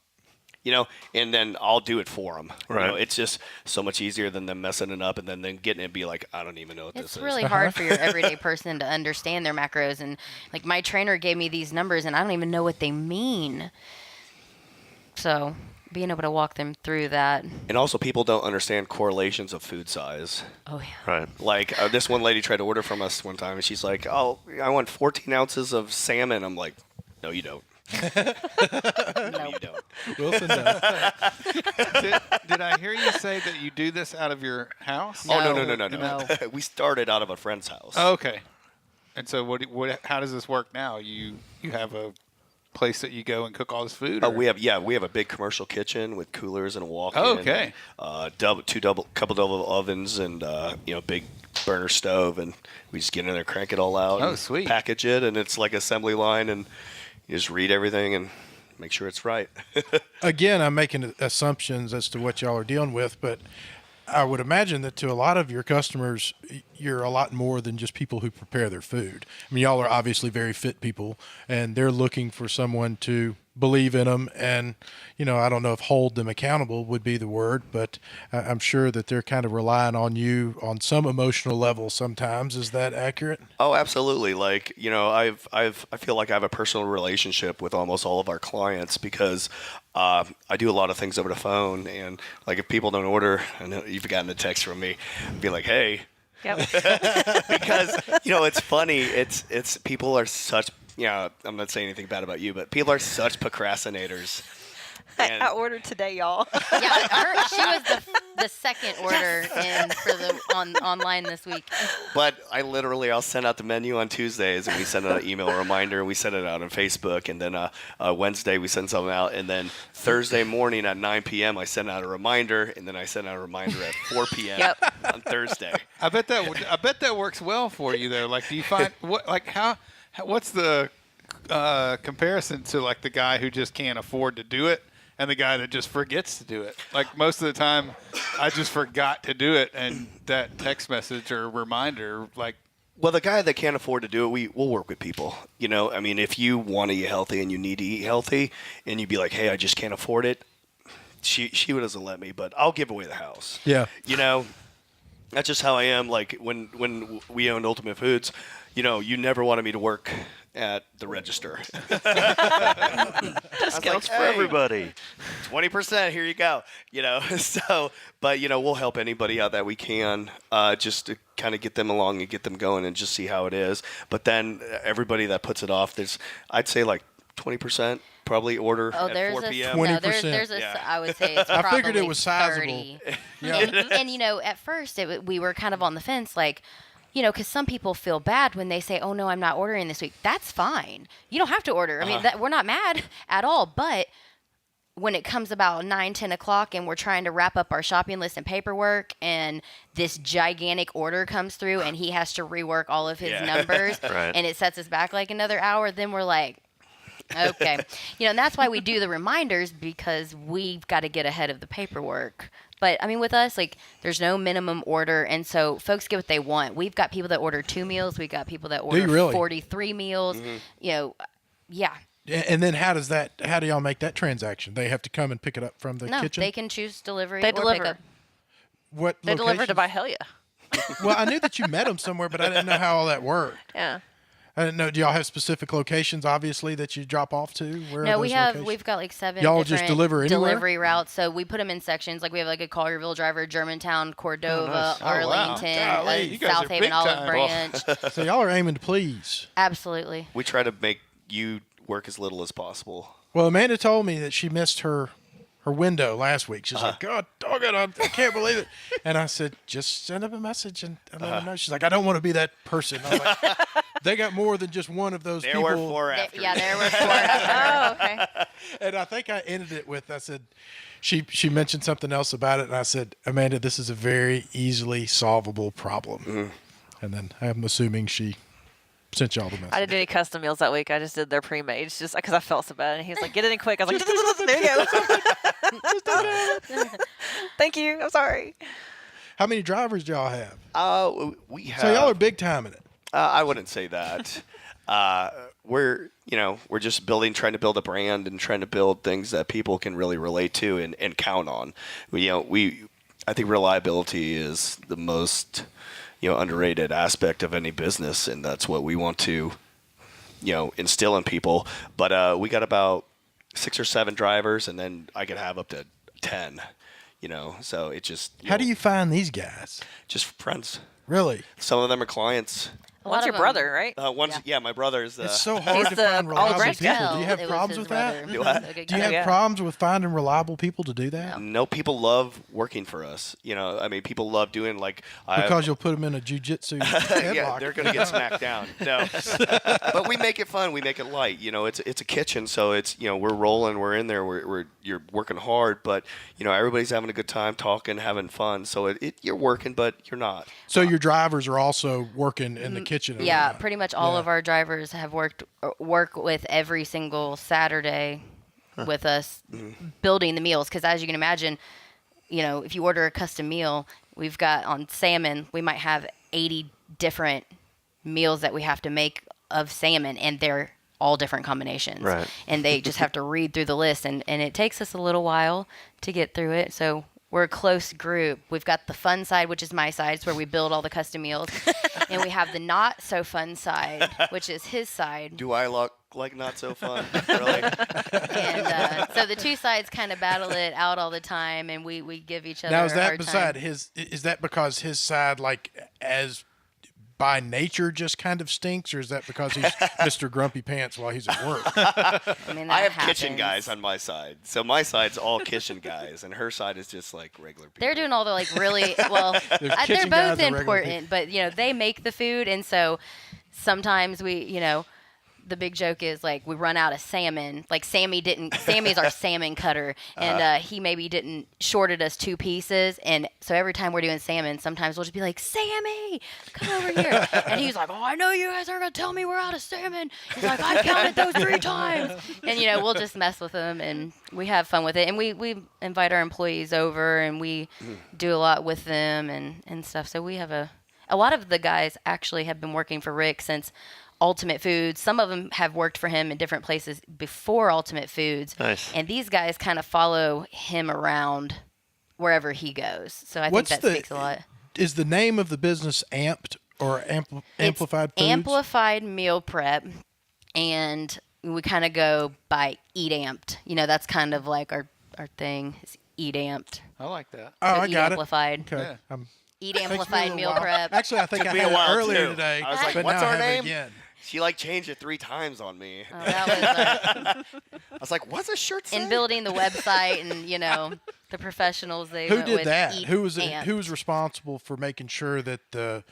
And then I'll do it for them. Right. It's just so much easier than them messing it up and then getting it and be like, I don't even know what this is. It's really hard for your everyday person to understand their macros. And like my trainer gave me these numbers and I don't even know what they mean. So being able to walk them through that. And also people don't understand correlations of food size. Oh, yeah. Right. Like this one lady tried to order from us one time and she's like, oh, I want 14 ounces of salmon. I'm like, no, you don't. No, you don't. Wilson does. Did I hear you say that you do this out of your house? Oh, No. no. We started out of a friend's house. Oh, okay. And so how does this work now? You have a place that you go and cook all this food? We have a big commercial kitchen with coolers and a walk-in. Oh, okay. Couple double ovens and big burner stove, and we just get in there, crank it all out. Oh, and sweet. Package it, and it's like assembly line, and you just read everything and make sure it's right. Again, I'm making assumptions as to what y'all are dealing with, but I would imagine that to a lot of your customers, you're a lot more than just people who prepare their food. I mean, y'all are obviously very fit people, and they're looking for someone to believe in them, and I don't know if hold them accountable would be the word, but I'm sure that they're kind of relying on you on some emotional level sometimes. Is that accurate? Oh, absolutely. Like, I feel like I have a personal relationship with almost all of our clients because I do a lot of things over the phone, and like if people don't order, I know you've gotten a text from me, I'd be like, hey. Yep. Because it's funny. It's people are such. I'm not saying anything bad about you, but people are such procrastinators. And I ordered today, y'all. Yeah, she was the second order in for the online this week. But I'll send out the menu on Tuesdays, and we send out an email reminder. We send it out on Facebook, and then Wednesday we send something out, and then Thursday morning at 9 p.m. I send out a reminder, and then I send out a reminder at 4 p.m. on Thursday. I bet that works well for you though. Like, do you find what's the comparison to like the guy who just can't afford to do it and the guy that just forgets to do it? Like most of the time, I just forgot to do it, and that text message or reminder, like. Well, the guy that can't afford to do it, we'll work with people. If you want to eat healthy and you need to eat healthy, and you'd be like, hey, I just can't afford it. She doesn't let me, but I'll give away the house. Yeah. That's just how I am. Like when we owned Ultimate Foods, you never wanted me to work at the register. Discounts for everybody. 20%, here you go. But we'll help anybody out that we can, just to kind of get them along and get them going and just see how it is. But then everybody that puts it off, I'd say like 20% probably order at 4 p.m. 20%. There's I would say it's I probably figured it was sizable. 30. Yeah. And at first we were kind of on the fence, like, because some people feel bad when they say, oh, no, I'm not ordering this week. That's fine. You don't have to order. I mean, we're not mad at all. But when it comes about 9, 10 o'clock and we're trying to wrap up our shopping list and paperwork, and this gigantic order comes through and he has to rework all of his numbers Right. and it sets us back like another hour, then we're like, okay. And that's why we do the reminders, because we've got to get ahead of the paperwork. But, I mean, with us, like, there's no minimum order, and so folks get what they want. We've got people that order 2 meals. We've got people that order really? 43 meals. Yeah. And then how do y'all make that transaction? They have to come and pick it up from the No, kitchen? they can choose delivery They or deliver. pickup. What They deliver to locations? Byhalia. Well, I knew that you met them somewhere, but I didn't know how all that worked. Yeah. I didn't know. Do y'all have specific locations, obviously, that you drop off to? Where No, are those locations? we've got like 7 Y'all different just deliver anywhere? delivery routes. So we put them in sections. Like we have like a Collierville driver, Germantown, Cordova, nice. Oh, wow. Arlington, Golly, you guys South are Haven, big Olive time. Branch. So y'all are aiming to please. Absolutely. We try to make you work as little as possible. Well, Amanda told me that she missed her window last week. She's like, God dog it, I can't believe it. And I said, just send them a message and let them know. She's like, I don't want to be that person. I'm like, they got more than just one of those There people. were 4 after. There were 4 after. Oh, okay. And I think I ended it with, I said, she mentioned something else about it, and I said, Amanda, this is a very easily solvable problem. And then I'm assuming she sent y'all the message. I didn't do any custom meals that week. I just did their pre-made, just because I felt so bad. And he was like, "Get it in quick." I was like, "There you go." Thank you. I'm sorry. How many drivers do y'all have? We have. So y'all are big time in it. I wouldn't say that. We're just trying to build a brand and trying to build things that people can really relate to and count on. I think reliability is the most underrated aspect of any business, and that's what we want to instill in people. But we got about 6 or 7 drivers, and then I could have up to 10. So it just. How do you find these guys? Just friends. Really? Some of them are clients. One's your brother, right? My brother's. It's so hard He's to the find reliable Olive people. Branch Do you have problems with that? Do I? Do you have problems with finding reliable people to do that? No, people love working for us. People love doing Because you'll put them in a jujitsu headlock. yeah, they're gonna get smacked down. No, but we make it fun. We make it light. It's a kitchen, so it's we're rolling. We're in there. You're working hard, but everybody's having a good time, talking, having fun. So you're working, but you're not. So your drivers are also working in the kitchen. Yeah, pretty much all of our drivers have work with every single Saturday with us building the meals. Because as you can imagine, if you order a custom meal, we've got on salmon, we might have 80 different meals that we have to make of salmon, and they're all different combinations. Right. And they just have to read through the list, and it takes us a little while to get through it. So we're a close group. We've got the fun side, which is my side. It's where we build all the custom meals. And we have the not so fun side, which is his side. Do I look like not so fun? Really? And so the two sides kind of battle it out all the time, and we give each other Now, is a that hard beside time. his? Is that because his side, like, as by nature, just kind of stinks, or is that because he's Mr. Grumpy Pants while he's at work? I mean, I that have kitchen happens. guys on my side. So my side's all kitchen guys, and her side is just like regular people. They're doing all the like really well. There's They're kitchen guys both and regular important, but they make the food, and so sometimes we the big joke is like we run out of salmon. Like Sammy's our salmon cutter, and he maybe didn't shorted us 2 pieces, and so every time we're doing salmon, sometimes we'll just be like, Sammy, come over here, and he's like, oh, I know you guys aren't gonna tell me we're out of salmon. He's like, I counted those 3 times, and we'll just mess with them, and we have fun with it, and we invite our employees over, and we do a lot with them and stuff. So we have a lot of the guys actually have been working for Rick since Ultimate Foods. Some of them have worked for him in different places before Ultimate Foods. Nice. And these guys kind of follow him around wherever he goes. So I think that speaks a lot. Is the name of the business Amped or Amplified It's Foods? Amplified Meal Prep, and we kind of go by Eat Amped. That's kind of like our thing is Eat Amped. I like that. Oh, So I Eat got Amplified. it. Okay. Yeah. Eat Takes me a Amplified little Meal while. Prep. Actually, I think I me a had it while, earlier too. today. I was like, but what's now our I have it name? again. She changed it 3 times on me. Oh, that was I was like, what's this shirt say? in building the website, and the professionals they Who went did with that? Eat Who was Amped. responsible for making sure that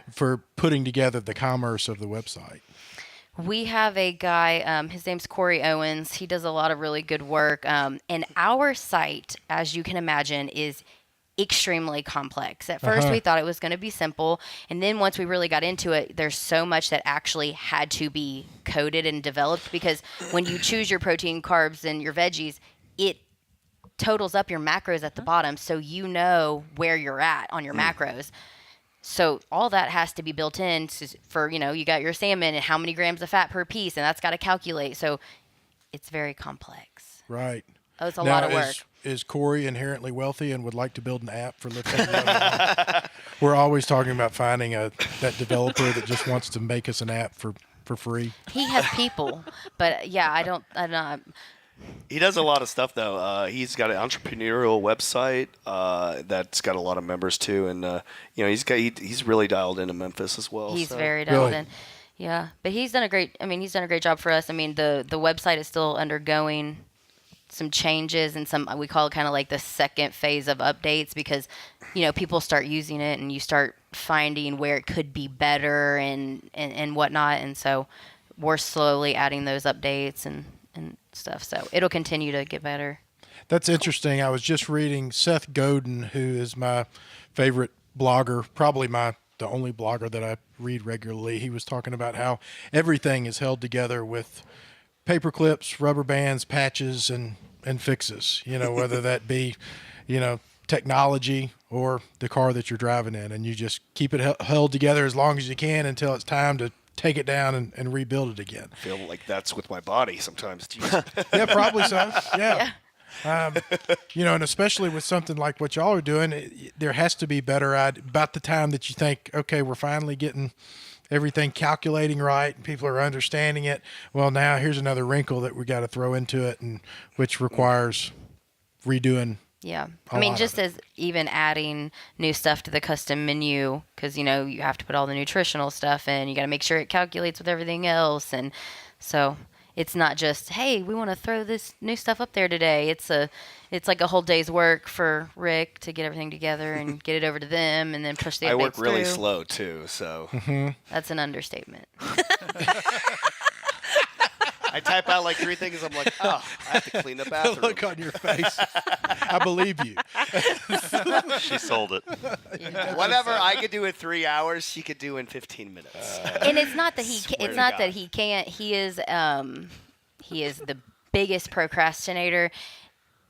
for putting together the commerce of the website? We have a guy, his name's Corey Owens. He does a lot of really good work. And our site, as you can imagine, is extremely complex. At first, we thought it was going to be simple. And then once we really got into it, there's so much that actually had to be coded and developed, because when you choose your protein, carbs, and your veggies, it totals up your macros at the bottom, so you know where you're at on your macros. So all that has to be built in for, you got your salmon and how many grams of fat per piece, and that's got to calculate. So it's very complex. Right. Oh, it's a lot of work. Is Corey inherently wealthy and would like to build an app for lifting? We're always talking about finding that developer that just wants to make us an app for free. He has people, but yeah, I'm not. He does a lot of stuff, though. He's got an entrepreneurial website that's got a lot of members too, and he's really dialed into Memphis as well. He's so. very dialed Really? in. Yeah, but he's done a great job for us. I mean, the website is still undergoing some changes and some, we call it kind of like the second phase of updates, because people start using it and you start finding where it could be better and whatnot, and so we're slowly adding those updates and stuff, so it'll continue to get better. That's interesting. I was just reading Seth Godin, who is my favorite blogger, probably the only blogger that I read regularly. He was talking about how everything is held together with paper clips, rubber bands, patches, and fixes, whether that be, technology or the car that you're driving in, and you just keep it held together as long as you can until it's time to take it down and rebuild it again. I feel like that's with my body sometimes. Yeah, probably so. Yeah. And especially with something like what y'all are doing, there has to be better about the time that you think, okay, we're finally getting everything calculating right and people are understanding it. Well, now here's another wrinkle that we got to throw into it, and which requires redoing. Yeah. A I mean, lot just of as even adding new stuff to the custom menu, because, you have to put all the nutritional stuff in. You got to make sure it calculates with everything else. And so it's not just, hey, we want to throw this new stuff up there today. It's like a whole day's work for Rick to get everything together and get it over to them and then push the updates I work really through. slow, too, so. That's an understatement. I type out like 3 things. I'm like, oh, I have to clean the bathroom. Look on your face. I believe you. She sold it. Whatever I could do in 3 hours, she could do in 15 minutes. And it's not that Swear it's to not God. that he can't. He is the biggest procrastinator.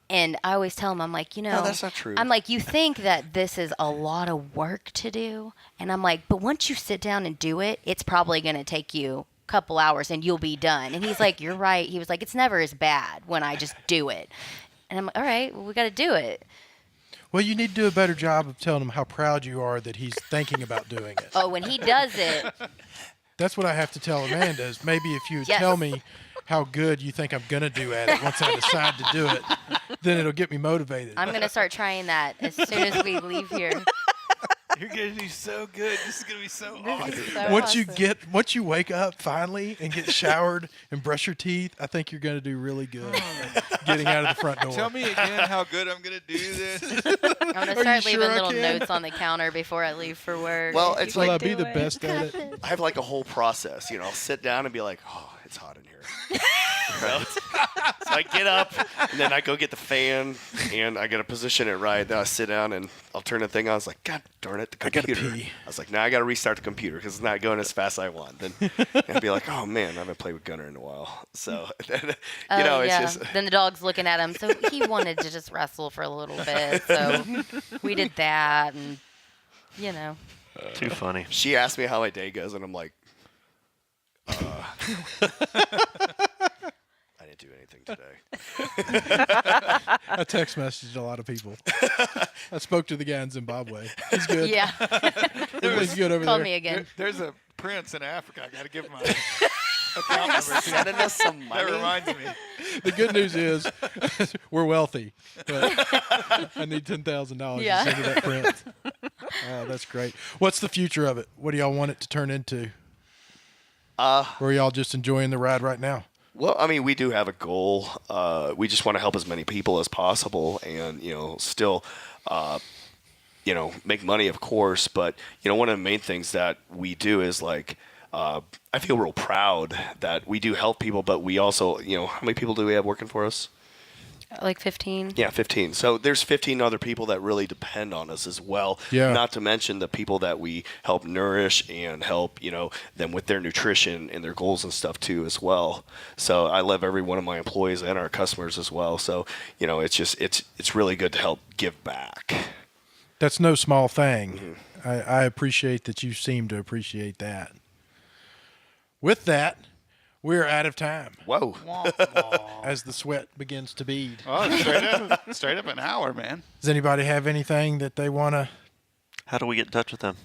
And I always tell him, I'm like, No, that's not true. I'm like, you think that this is a lot of work to do, and I'm like, but once you sit down and do it, it's probably going to take you couple hours and you'll be done. And he's like, you're right. He was like, it's never as bad when I just do it. And I'm like, all right, well, we got to do it. Well, you need to do a better job of telling him how proud you are that he's thinking about doing it. Oh, when he does it. That's what I have to tell Amanda is maybe if you would Yes. tell me how good you think I'm going to do at it once I decide to do it, then it'll get me motivated. I'm going to start trying that as soon as we leave here. You're gonna do so good. This is gonna be so awesome. This is so Once you wake up finally and get showered and brush your teeth, I think you're going to do really good at getting out of the front door. Tell me again how good I'm gonna do this. I'm going to Are start you leaving sure I little can? notes on the counter before I leave for work. Well, it's Will I like be the best at it? I have like a whole process. I'll sit down and be like, oh, it's hot in here. Right? So I get up and then I go get the fan and I got to position it right. Then I sit down and I'll turn the thing on. I was like, God darn it, the I gotta computer. pee. I was like, now I got to restart the computer because it's not going as fast as I want. Then I'd be like, oh man, I haven't played with Gunner in a while. So it's just. Then the dog's looking at him. So he wanted to just wrestle for a little bit. So we did that. And, Too funny. She asked me how my day goes and I'm like, I didn't do anything today. I text messaged a lot of people. I spoke to the guy in Zimbabwe. He's good. yeah. Everything's good over Call there. me again. There's a prince in Africa. I gotta give him my account number. Sending us some That money. reminds me. The good news is we're wealthy, but I need $10,000 Yeah. to send to that print. Oh, that's great. What's the future of it? What do y'all want it to turn into? Or are y'all just enjoying the ride right now? Well, I mean, we do have a goal. We just want to help as many people as possible, and still, make money, of course. But one of the main things that we do is like, I feel real proud that we do help people, but we also, how many people do we have working for us? Like 15. Yeah, 15. So there's 15 other people that really depend on us as well. Yeah. Not to mention the people that we help nourish and help, them with their nutrition and their goals and stuff too as well. So I love every one of my employees and our customers as well. So, it's really good to help give back. That's no small thing. I appreciate that you seem to appreciate that. With that, we're out of time Whoa. as the sweat begins to bead. Oh, straight up an hour, man. Does anybody have anything that they want to? How do we get in touch with them?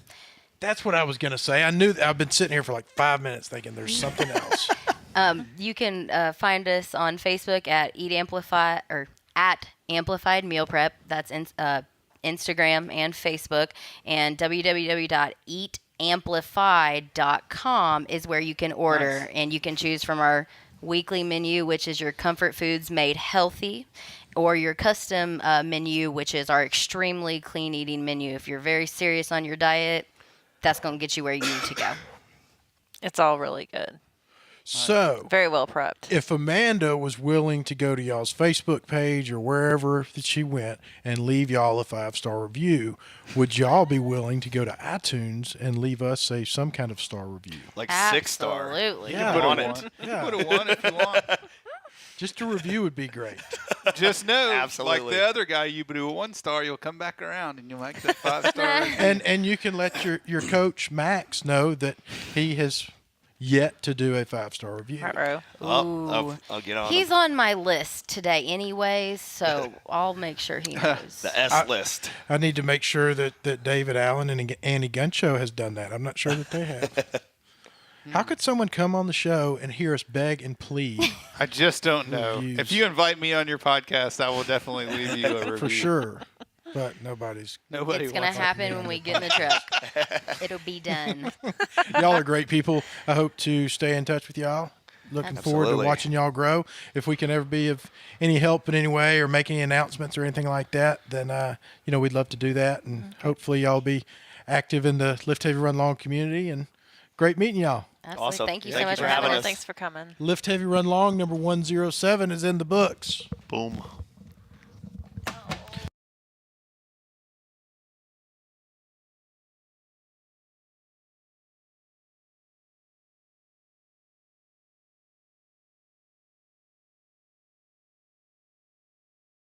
That's what I was going to say. I knew I've been sitting here for like 5 minutes thinking there's something else. You can find us on Facebook at Eat Amplify or at Amplified Meal Prep. That's Instagram and Facebook. And www.eatamplified.com is where you can order. Nice. And you can choose from our weekly menu, which is your comfort foods made healthy, or your custom menu, which is our extremely clean eating menu. If you're very serious on your diet, that's going to get you where you need to go. It's all really good. So, Very well prepped. if Amanda was willing to go to y'all's Facebook page or wherever that she went and leave y'all a 5-star review, would y'all be willing to go to iTunes and leave us, say, some kind of star review? Like 6-star. Absolutely. Yeah. Put on Put a it. one. Yeah. Put a one if you want. Just a review would be great. Just know, Absolutely. like the other guy, you do a 1-star, you'll come back around and you'll make the 5-star. And you can let your coach, Max, know that he has yet to do a 5-star review. Ruh-roh. I'll get on He's them. on my list today anyways, so I'll make sure he knows. The S list. I need to make sure that David Allen and Annie Guncho has done that. I'm not sure that they have. How could someone come on the show and hear us beg and plead? I just don't know. Reviews. If you invite me on your podcast, I will definitely leave you a review. For sure. But nobody's. Nobody It's going to wants happen when we get in the truck. It'll be done. Y'all are great people. I hope to stay in touch with y'all. Looking forward to Absolutely. watching y'all grow. If we can ever be of any help in any way or make any announcements or anything like that, then we'd love to do that. And hopefully y'all be active in the Lift Heavy Run Long community. And great meeting y'all. Absolutely. Awesome. Thank you so Thank you much for for having having us. us. Thanks for coming. Lift Heavy Run Long number 107 is in the books. Boom.